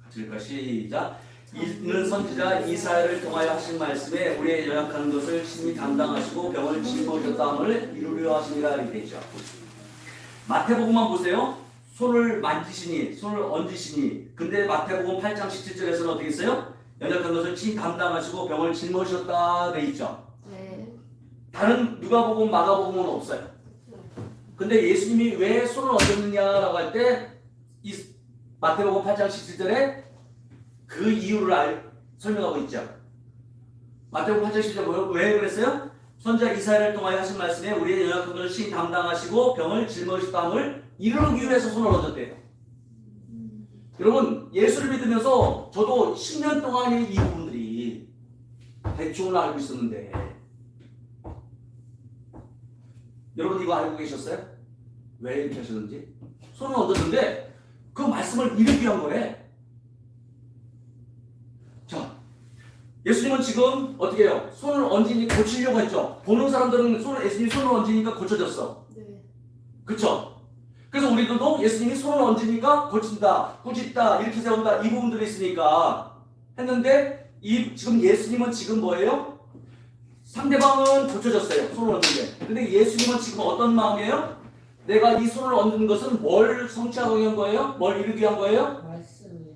같이 읽을까? 시작. 이는 선지자 이사야를 통하여 하신 말씀에 우리의 연약한 것을 심히 담당하시고 병을 짊어졌다함을 이루려 하시니라 이렇게 되죠. 마태복음만 보세요. 손을 만지시니 손을 얹으시니 근데 마태복음 8장 17절에서는 어떻게 있어요? 연약한 것을 심히 담당하시고 병을 짊어졌다 돼 있죠. 네. 다른 누가복음 마가복음은 없어요. 근데 예수님이 왜 손을 얹었느냐라고 할 때 이 마태복음 8장 17절에 그 이유를 설명하고 있죠. 마태복음 8장 17절 왜 그랬어요? 선지자 이사야를 통하여 하신 말씀에 우리의 연약한 것을 심히 담당하시고 병을 짊어졌다함을 이루기 위해서 손을 얹었대요. 여러분 예수를 믿으면서 저도 10년 동안 이 부분들이 대충은 알고 있었는데 여러분 이거 알고 계셨어요? 왜 이렇게 하셨는지? 손을 얹었는데 그 말씀을 이루기 위한 거래. 자, 예수님은 지금 어떻게 해요? 손을 얹으니까 고치려고 했죠. 보는 사람들은 예수님이 손을 얹으니까 고쳐졌어. 네. 그쵸? 그래서 우리들도 예수님이 손을 얹으니까 고친다, 꾸짖다, 이렇게 세운다 이 부분들이 있으니까 했는데 지금 예수님은 지금 뭐예요? 상대방은 고쳐졌어요. 손을 얹는데. 근데 예수님은 지금 어떤 마음이에요? 내가 이 손을 얹는 것은 뭘 성취하기 위한 거예요? 뭘 이루기 위한 거예요?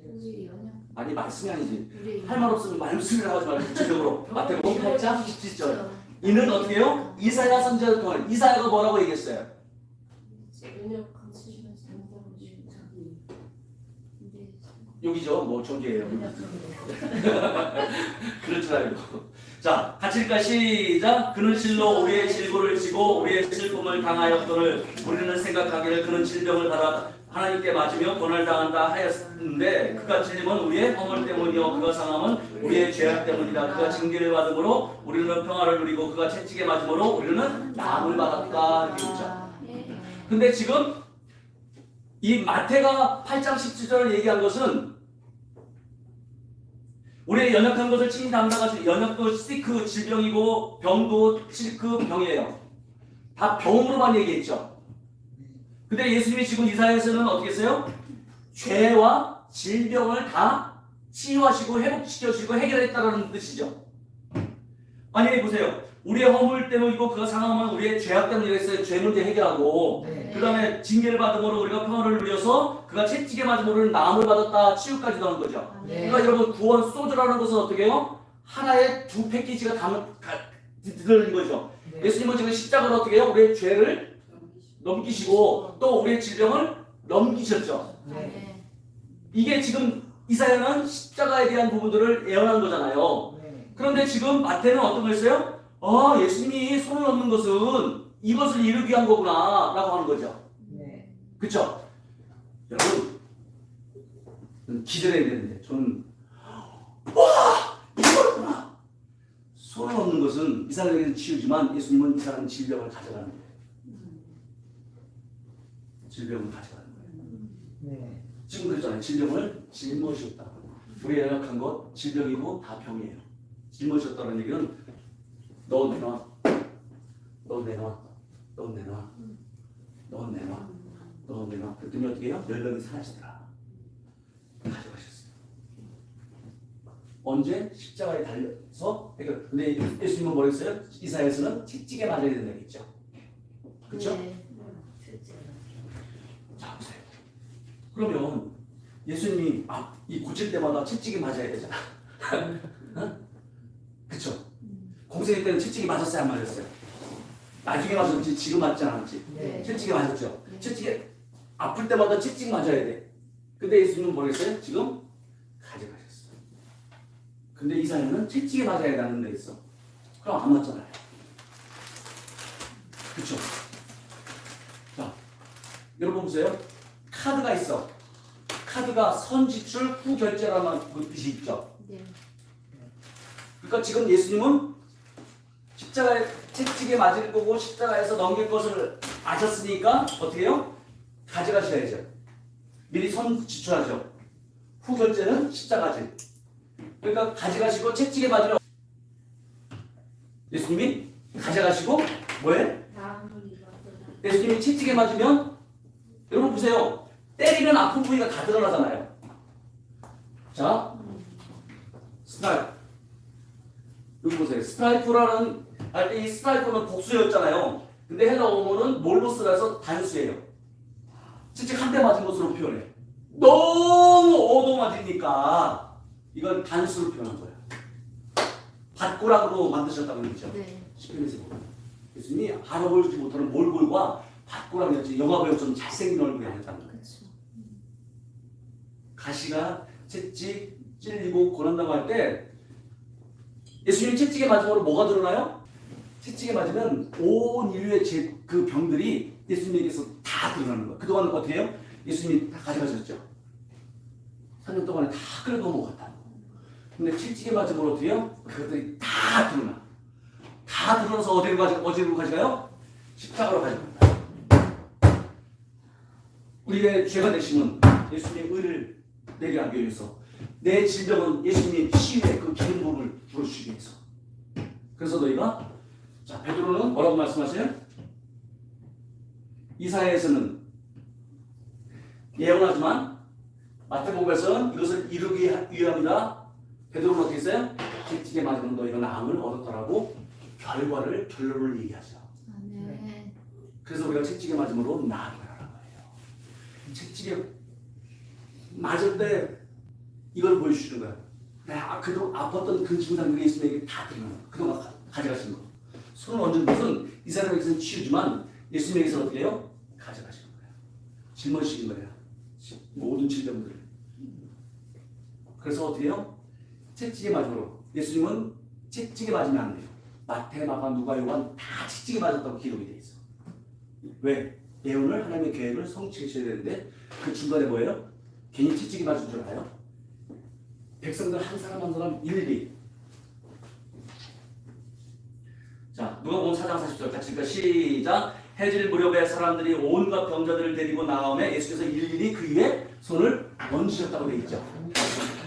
우리 연약. 아니 말씀이 아니지. 우리 할 말 없으면 말씀을 하지 말고 구체적으로 마태복음 8장 17절 그렇죠. 이는 어떻게 해요? 이사야 선지자를 통해 이사야가 뭐라고 얘기했어요? 여기죠. 뭐 저기예요. 그럴 줄 알고. 자, 같이 읽을까? 시작. 그는 실로 우리의 질고를 지고 우리의 슬픔을 당하였거늘 우리는 생각하기를 그는 질병을 받아 하나님께 맞으며 고난을 당한다 하였는데 그가 찔림은 우리의 허물 때문이요 그가 상함은 우리의 죄악 때문이다. 그가 징계를 받음으로 우리는 평화를 누리고 그가 채찍에 맞음으로 우리는 나음을 받았다. 이렇게 있죠. 근데 지금 이 마태가 8장 17절을 얘기한 것은 우리의 연약한 것을 친히 담당하시는 연약도 시크 질병이고 병도 시크 병이에요. 다 병으로만 얘기했죠. 근데 예수님이 지금 이사야에서는 어떻게 했어요? 죄와 질병을 다 치유하시고 회복시켜주시고 해결했다는 뜻이죠. 아니 보세요. 우리의 허물 때문이고 그가 상함은 우리의 죄악 때문이라 했어요. 죄 문제 해결하고 그 다음에 징계를 받음으로 우리가 평화를 누려서 그가 채찍에 맞음으로 나음을 받았다. 치유까지도 하는 거죠. 그러니까 여러분 구원 소주라는 것은 어떻게 해요? 하나의 두 패키지가 들어있는 거죠. 예수님은 지금 십자가로 어떻게 해요? 우리의 죄를 넘기시고 또 우리의 질병을 넘기셨죠. 이게 지금 이사야는 십자가에 대한 부분들을 예언한 거잖아요. 그런데 지금 마태는 어떤 거 했어요? 예수님이 손을 얹는 것은 이것을 이루기 위한 거구나 라고 하는 거죠. 그쵸? 여러분 기절해야 되는데 저는 이거구나. 손을 얹는 것은 이 사람에게는 치유지만 예수님은 이 사람 질병을 가져가는 거예요. 질병을 가져가는 거예요. 지금 그랬잖아요. 질병을 짊어졌다. 우리 연약한 것 질병이고 다 병이에요. 짊어졌다는 얘기는 너 내놔, 너 내놔, 너 내놔, 너 내놔. 너가 내가 그랬더니 어떻게 해요? 열병이 사라지더라. 가져가셨어요. 언제? 십자가에 달려서. 그러니까 근데 예수님은 뭐라 했어요? 이사야에서는 채찍에 맞아야 된다고 했죠. 그렇죠? 네. 자 보세요. 그러면 예수님이 이 고칠 때마다 채찍에 맞아야 되잖아. 어? 그쵸? 공생일 때는 채찍이 맞았어요? 안 맞았어요? 나중에 맞았지 지금 맞지 않았지? 네. 채찍에 맞았죠? 네. 채찍에 아플 때마다 채찍 맞아야 돼. 근데 예수님은 뭐랬어요? 지금 가져가셨어. 근데 이사야는 채찍에 맞아야 되는 데 있어. 그럼 안 맞잖아요. 그쵸? 자, 여러분 보세요. 카드가 있어. 카드가 선지출 후 결제라는 그 뜻이 있죠. 네. 그러니까 지금 예수님은 십자가에 채찍에 맞을 거고 십자가에서 넘길 것을 아셨으니까 어떻게 해요? 가져가셔야죠. 미리 선지출하죠. 후 결제는 십자가지. 그러니까 가져가시고 채찍에 맞으면 예수님이 가져가시고 뭐해? 예수님이 채찍에 맞으면 여러분 보세요. 때리면 아픈 부위가 다 드러나잖아요. 자, 스트라이프. 여기 보세요. 스트라이프라는 이 스트라이프는 복수였잖아요. 근데 헬라 어문은 몰로스라서 단수예요. 채찍 한 대 맞은 것으로 표현해. 너무 얻어맞으니까 이건 단수로 표현한 거예요. 밭고락으로 만드셨다고 그러죠. 네. 시편에서 보면 예수님이 알아보지 못하는 몰골과 밭고락이었지. 영화 배우처럼 잘생긴 얼굴이 아니었다는 거예요. 그렇죠. 가시가 채찍 찔리고 고난다고 할 때 예수님 채찍에 맞음으로 뭐가 드러나요? 채찍에 맞으면 온 인류의 그 병들이 예수님에게서 다 드러나는 거예요. 그동안 어떻게 해요? 예수님이 다 가져가셨죠. 3년 동안에 다 끌고 먹었다. 근데 채찍에 맞음으로 어떻게 해요? 그것들이 다 드러나. 다 드러나서 어디로 가져가요? 십자가로 가져갑니다. 우리의 죄가 되심은 예수님의 의를 내게 하기 위해서, 내 질병은 예수님의 치유의 그 기름 부음을 불어주시기 위해서. 그래서 너희가, 자, 베드로는 뭐라고 말씀하세요? 이사야에서는 예언하지만 마태복음에서는 이것을 이루기 위함이라. 베드로는 어떻게 했어요? 채찍에 맞으면 너희가 나음을 얻었더라고 결론을 얘기하죠. 아, 네. 그래서 우리가 채찍에 맞음으로 나음을 하라는 거예요. 채찍에 맞을 때 이걸 보여주시는 거예요. 내가 그동안 아팠던 그 증상들이 예수님에게 다 드리는 거예요. 그동안 가져가신 거. 손을 얹은 것은 이 사람에게서는 치유지만 예수님에게서 어떻게 해요? 가져가시는 거예요. 짊어지시는 거예요. 모든 질병들을. 그래서 어떻게 해요? 채찍에 맞으므로. 예수님은 채찍에 맞으면 안 돼요. 마태, 마가, 누가, 요한 다 채찍에 맞았다고 기록이 돼 있어. 왜? 예언을 하나님의 계획을 성취하셔야 되는데 그 중간에 뭐예요? 괜히 채찍이 맞은 줄 알아요? 백성들 한 사람 한 사람 일일이. 자, 누가복음 4장 40절 같이 읽을까? 시작. 해질 무렵에 사람들이 온갖 병자들을 데리고 나오매 예수께서 일일이 그 위에 손을 얹으셨다고 되어 있죠.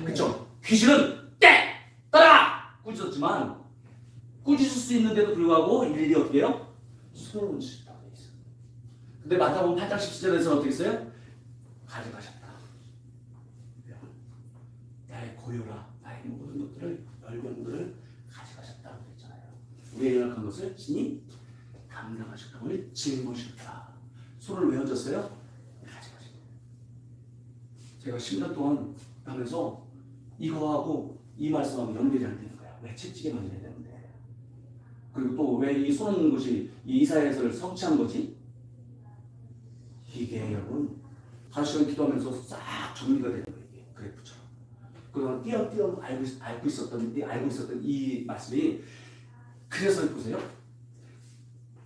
그렇죠? 귀신은 떼! 따라! 꾸짖었지만 꾸짖을 수 있는데도 불구하고 일일이 어떻게 해요? 손을 얹으셨다고 되어 있어요. 근데 마태복음 8장 17절에서는 어떻게 했어요? 가져가셨다. 나의 고요라, 나의 모든 것들을, 열병들을 가져가셨다고 했잖아요. 우리의 연약한 것을 신이 담당하셨다고 짊어지셨다. 손을 왜 얹었어요? 가져가셨다. 제가 10년 동안 하면서 이거하고 이 말씀하고 연결이 안 되는 거야. 왜 채찍에 맞아야 되는데? 그리고 또 왜 이 손 얹는 것이 이 이사야서를 성취한 거지? 이게 여러분 5시간 기도하면서 싹 정리가 되는 거예요. 이게 그래프처럼. 그동안 띄엄띄엄 알고 있었던 이 말씀이, 그래서 보세요.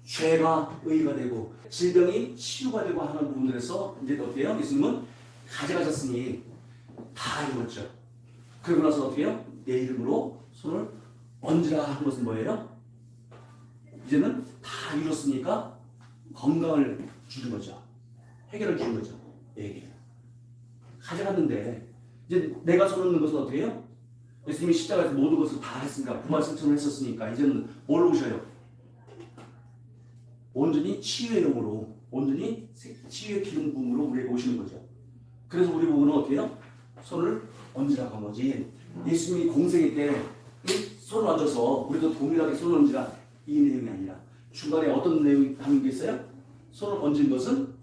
죄가 의가 되고 질병이 치유가 되고 하는 부분들에서 이제 어떻게 해요? 예수님은 가져가셨으니 다 이뤘죠. 그러고 나서 어떻게 해요? 내 이름으로 손을 얹으라 한 것은 뭐예요? 이제는 다 이뤘으니까 건강을 주는 거죠. 해결을 주는 거죠. 얘기. 가져갔는데 이제 내가 손 얹는 것은 어떻게 해요? 예수님이 십자가에서 모든 것을 다 했으니까, 부활승천을 했었으니까 이제는 뭘 오셔요? 온전히 치유의 영으로 온전히 치유의 기름 부음으로 우리에게 오시는 거죠. 그래서 우리 부부는 어떻게 해요? 손을 얹으라고 한 거지. 예수님이 공생일 때 손을 얹어서 우리도 동일하게 손을 얹으라 이 내용이 아니라 중간에 어떤 내용이 담긴 게 있어요? 손을 얹은 것은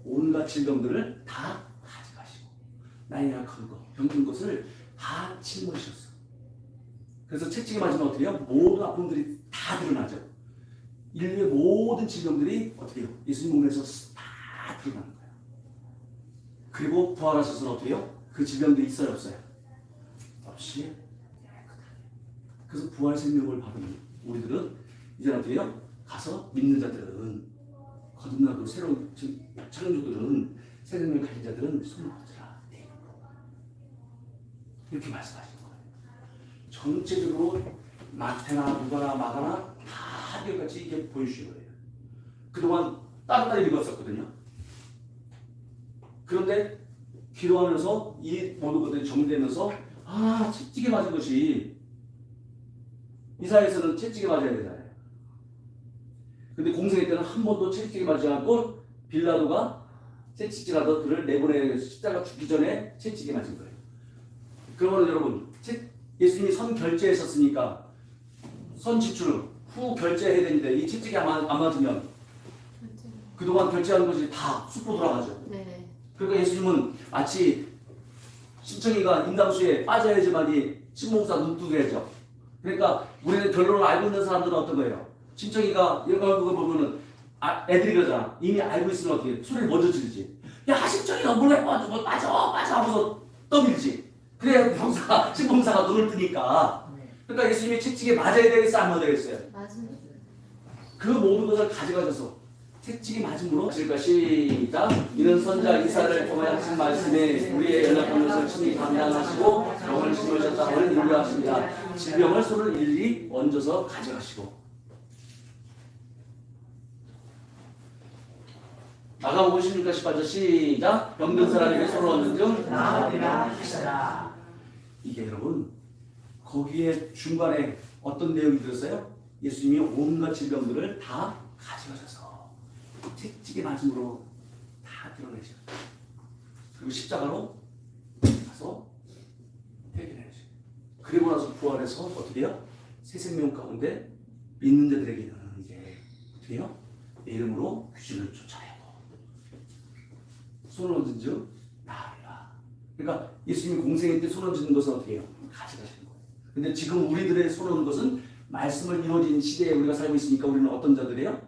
온갖 질병들을 다 가져가시고 나이나 큰거 병든 것을 다 짊어지셨어. 그래서 채찍에 맞으면 어떻게 해요? 모든 아픔들이 다 드러나죠. 인류의 모든 질병들이 어떻게 해요? 예수님 몸에서 다 드러나는 거예요. 그리고 부활하셔서는 어떻게 해요? 그 질병들이 있어요 없어요? 없이 깨끗하게. 그래서 부활 생명을 받은 우리들은 이제 어떻게 해요? 가서 믿는 자들은 거듭나고 새로운 창조들은 새 생명을 가진 자들은 손을 얹으라. 이렇게 말씀하시는 거예요. 전체적으로 마태나 누가나 마가나 다 한결같이 이렇게 보여주신 거예요. 그동안 따로따로 읽었었거든요. 그런데 기도하면서 이 모든 것들이 정리되면서 채찍에 맞은 것이 이사야에서는 채찍에 맞아야 되잖아요. 근데 공생의 때는 한 번도 채찍에 맞지 않고 빌라도가 채찍질하던 그를 내보내 십자가 죽기 전에 채찍에 맞은 거예요. 그러면 여러분 예수님이 선 결제했었으니까 선 지출 후 결제해야 되는데 이 채찍이 안 맞으면 그동안 결제한 것이 다 쑥으로 돌아가죠. 네. 그러니까 예수님은 마치 신청이가 인당수에 빠져야지만이 신봉사 눈뜨게죠. 그러니까 우리는 결론을 알고 있는 사람들은 어떤 거예요? 신청이가 이런 거 보면은 애들이 그러잖아. 이미 알고 있으면 어떻게 소리를 먼저 지르지. 야 신청이가 몰래 빠져 하면서 떠밀지. 그래야 신봉사가 눈을 뜨니까. 그러니까 예수님이 채찍에 맞아야 되겠어 안 맞아야 되겠어요? 맞아요. 그 모든 것을 가져가셔서 채찍이 맞음으로 시작. 이는 선자 이사를 통하여 하신 말씀에 우리의 연약한 것을 친히 감당하시고 병을 심으셨다 하는 이루려 하십니다. 질병을 손을 일일이 얹어서 가져가시고. 마가복음 16장 18절 시작. 병든 사람에게 손을 얹은 중 나으리라 하시라. 이게 여러분 거기에 중간에 어떤 내용이 들었어요? 예수님이 온갖 질병들을 다 가져가셔서 채찍에 맞음으로 다 드러내죠. 그리고 십자가로 가서 해결해야죠. 그리고 나서 부활해서 어떻게 해요? 새 생명 가운데 믿는 자들에게는 이제 어떻게 해요? 내 이름으로 귀신을 쫓아내고 손을 얹은 즉 나으리라. 그러니까 예수님이 공생일 때 손 얹는 것은 어떻게 해요? 가져가시는 거예요. 근데 지금 우리들의 손 얹는 것은 말씀을 이루어진 시대에 우리가 살고 있으니까 우리는 어떤 자들이에요?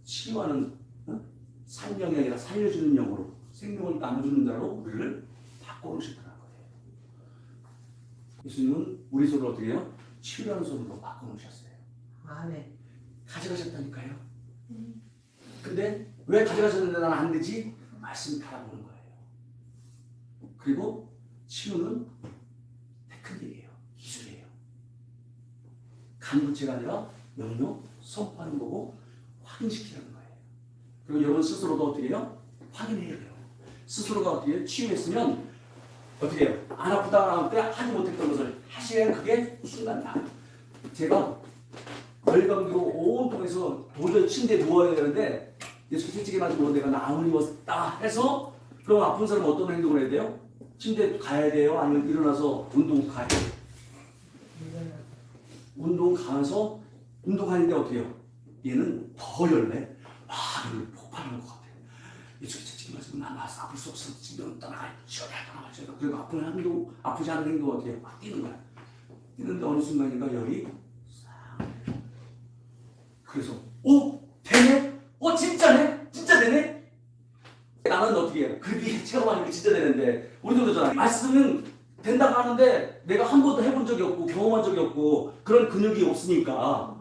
치유하는 살령이 아니라 살려주는 영으로 생명을 나눠주는 자로 우리를 바꿔놓으셨다는 거예요. 예수님은 우리 손을 어떻게 해요? 치유하는 손으로 바꿔놓으셨어요. 아멘. 가져가셨다니까요. 근데 왜 가져가셨는데 나는 안 되지? 말씀 바라보는 거예요. 그리고 치유는 테크닉이에요. 기술이에요. 간부체가 아니라 명령 선포하는 거고 확인시키는 거예요. 그리고 여러분 스스로도 어떻게 해요? 확인해야 돼요. 스스로가 어떻게 치유했으면 어떻게 해요? 안 아프다 때 하지 못했던 것을 하시면 그게 순간 나아요. 제가 열감기로 온통해서 도저히 침대에 누워야 되는데 예수 채찍에 맞은 내가 나무를 입었다 해서 그럼 아픈 사람은 어떤 행동을 해야 돼요? 침대에 가야 돼요? 아니면 일어나서 운동 가야 돼요? 운동 가서 운동하는데 어떻게 해요? 얘는 더 열래? 이걸 폭발하는 것 같아요. 예수께 채찍이 맞으면 난 와서 아플 수 없어. 지금 떠나가. 시원하게 떠나가죠. 그리고 아프지 않은 행동 어떻게 해요? 막 뛰는 거야. 뛰는데 어느 순간인가 열이 싹. 그래서 되네? 진짜네? 진짜 되네? 나는 어떻게 해요? 그게 체험하는 게 진짜 되는데 우리도 그러잖아. 말씀은 된다고 하는데 내가 한 번도 해본 적이 없고 경험한 적이 없고 그런 근육이 없으니까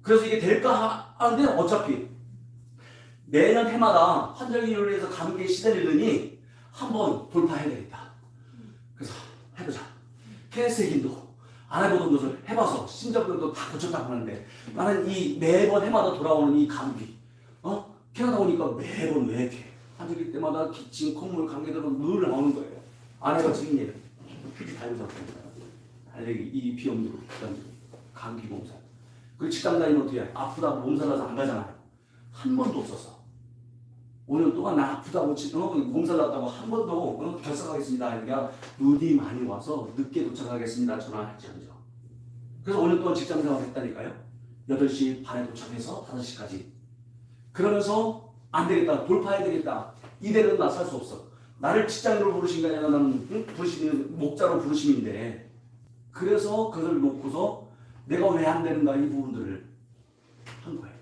그래서 이게 될까 하는데 어차피 매년 해마다 환절기로 해서 감기에 시달리더니 한번 돌파해야 되겠다. 그래서 해보자. 캔서 얘기도 안 해보던 것을 해봐서 심장병도 다 고쳤다고 하는데 나는 이 매번 해마다 돌아오는 이 감기 캐나다 오니까 매번 왜 이렇게 환절기 때마다 기침, 콧물, 감기들은 늘 나오는 거예요. 안 해봤지 일 특히 다 해보셨습니다. 알레르기, 이 비염도 감기 몸살. 그리고 직장 다니면 어떻게 해? 아프다고 몸살 나서 안 가잖아요. 한 번도 없었어. 5년 동안 나 아프다고 몸살 났다고 한 번도 결석하겠습니다. 그러니까 눈이 많이 와서 늦게 도착하겠습니다. 전화할지언정. 그래서 5년 동안 직장 생활을 했다니까요. 8시 반에 도착해서 5시까지. 그러면서 안 되겠다. 돌파해야 되겠다. 이대로는 나 살 수 없어. 나를 직장으로 부르신 게 아니라 나는 부르시는 목자로 부르심인데, 그래서 그걸 놓고서 내가 왜 안 되는가 이 부분들을 한 거예요.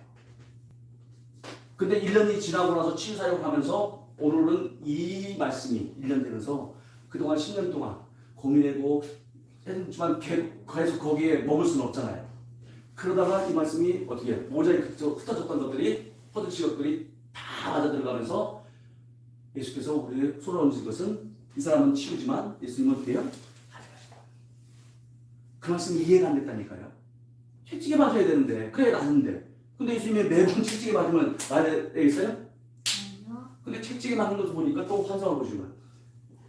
근데 1년이 지나고 나서 치유사역 하면서 오늘은 이 말씀이 1년 되면서 그동안 10년 동안 고민하고 했지만 계속 거기에 머물 수는 없잖아요. 그러다가 이 말씀이 어떻게 모자에 흩어졌던 것들이 퍼득시 것들이 다 맞아 들어가면서 예수께서 우리의 손을 얹은 것은 이 사람은 치우지만 예수님은 어때요? 가져가신다. 그 말씀이 이해가 안 됐다니까요. 채찍에 맞아야 되는데 그래야 낫는데 근데 예수님이 매번 채찍에 맞으면 나되겠어요? 근데 채찍에 맞는 것을 보니까 또 환상을 보시면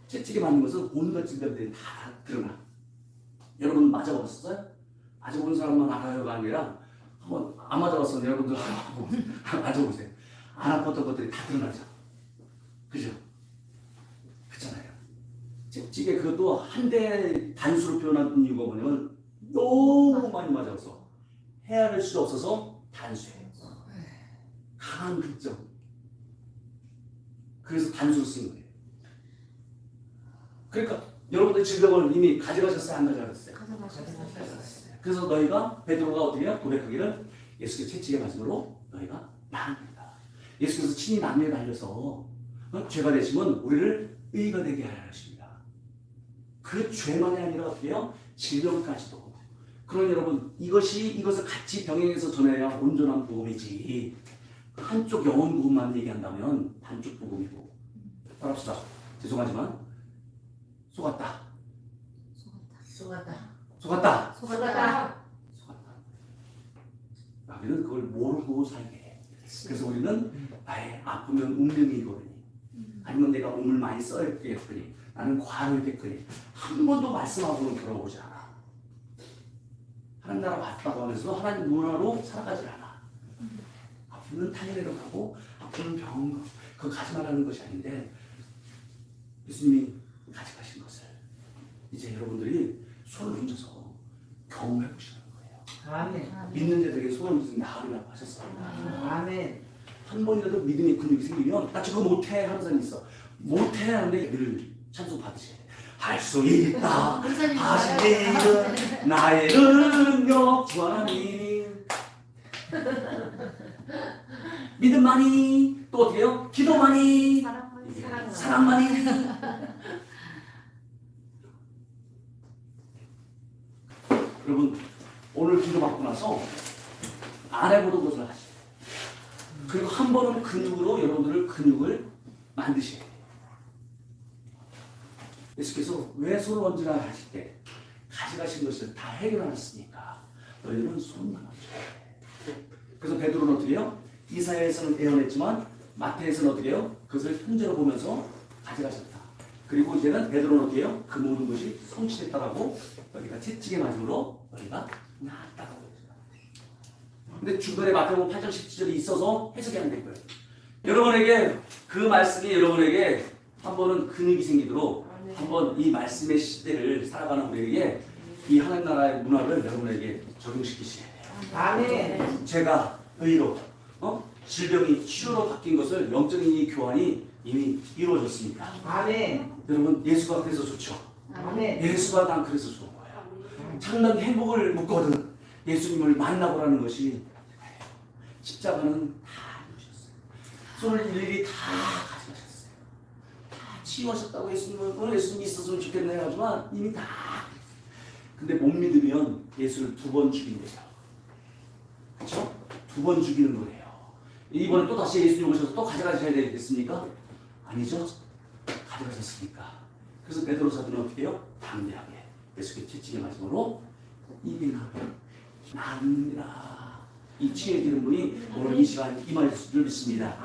채찍에 맞는 것은 온갖 질병들이 다 드러나. 여러분 맞아보셨어요? 맞아본 사람만 알아요가 아니라 한번 안 맞아봤어요. 여러분들 맞아보세요. 안 아팠던 것들이 다 드러나죠. 그죠? 그렇잖아요. 채찍에 그것도 한 대 단수로 표현한 이유가 뭐냐면 너무 많이 맞아서 헤아릴 수 없어서 단수예요. 강한 극점. 그래서 단수를 쓴 거예요. 그러니까 여러분들 질병을 이미 가져가셨어요? 안 가져가셨어요? 가져가셨어요. 그래서 너희가 베드로가 어떻게 해요? 고백하기를 예수께서 채찍에 맞음으로 너희가 나았다. 예수께서 친히 나무에 달려서 죄가 되시면 우리를 의가 되게 하려 하십니다. 그 죄만이 아니라 어떻게 해요? 질병까지도. 그러니 여러분 이것을 같이 병행해서 전해야 온전한 복음이지. 한쪽 영혼 복음만 얘기한다면 반쪽 복음이고. 따라합시다. 죄송하지만 속았다. 속았다. 우리는 그걸 모르고 살게 해. 그래서 우리는 나의 아프면 운명이거든요. 아니면 내가 몸을 많이 써야겠거니 나는 과로했겠거니 한 번도 말씀하고는 돌아오지 않아. 하나님 나라 왔다고 하면서 하나님 문화로 살아가지 않아. 아프면 타이레로 가고 아프면 병원 가고 그거 가지 말라는 것이 아닌데 예수님이 가져가신 것을 이제 여러분들이 손을 얹어서 경험해 보시는 거예요. 아멘. 믿는 자들에게 손을 얹어서 나으리라고 하셨습니다. 아멘. 한 번이라도 믿음의 근육이 생기면 나 저거 못해 하는 사람이 있어. 못해 하는데 늘 찬송 받으셔야 돼. 할 수 있다. 하시는 나의 능력 주 하나님. 믿음만이 또 어떻게 해요? 기도만이 사랑만이. 여러분 오늘 기도받고 나서 안 해보던 것을 하시죠. 그리고 한 번은 근육으로 여러분들을 근육을 만드셔야 돼요. 예수께서 왜 손을 얹으라 하실 때 가져가신 것을 다 해결하셨으니까 너희들은 손만 얹어야 돼. 그래서 베드로는 어떻게 해요? 이사야에서는 예언했지만 마태에서는 어떻게 해요? 그것을 현재로 보면서 가져가셨다. 그리고 이제는 베드로는 어떻게 해요? 그 모든 것이 성취됐다라고 여기가 채찍에 맞음으로 너희가 나았다고 했어요. 근데 중간에 마태복음 8장 17절이 있어서 해석이 안 될 거예요. 여러분에게 그 말씀이 여러분에게 한 번은 근육이 생기도록 한번 이 말씀의 시대를 살아가는 우리에게 이 하나님 나라의 문화를 여러분에게 적용시키셔야 돼요. 아멘. 제가 의로 질병이 치유로 바뀐 것을 영적인 이 교환이 이미 이루어졌습니다. 아멘. 여러분 예수가 그래서 좋죠. 아멘. 예수가 난 그래서 좋은 거예요. 참난 행복을 묻거든 예수님을 만나보라는 것이 십자가는 다 이루셨어요. 손을 일일이 다 가져가셨어요. 다 치유하셨다고 예수님은 예수님이 있었으면 좋겠네요 하지만 이미 다. 근데 못 믿으면 예수를 2번 죽인대요. 그렇죠? 2번 죽이는 거예요. 이번에 또 다시 예수님 오셔서 또 가져가셔야 되겠습니까? 아니죠. 가져가셨으니까. 그래서 베드로 사도는 어떻게 해요? 담대하게 예수께 채찍에 맞음으로 이기나면 납니다. 이 치유의 기름 분이 오늘 이 시간 임할 줄 믿습니다.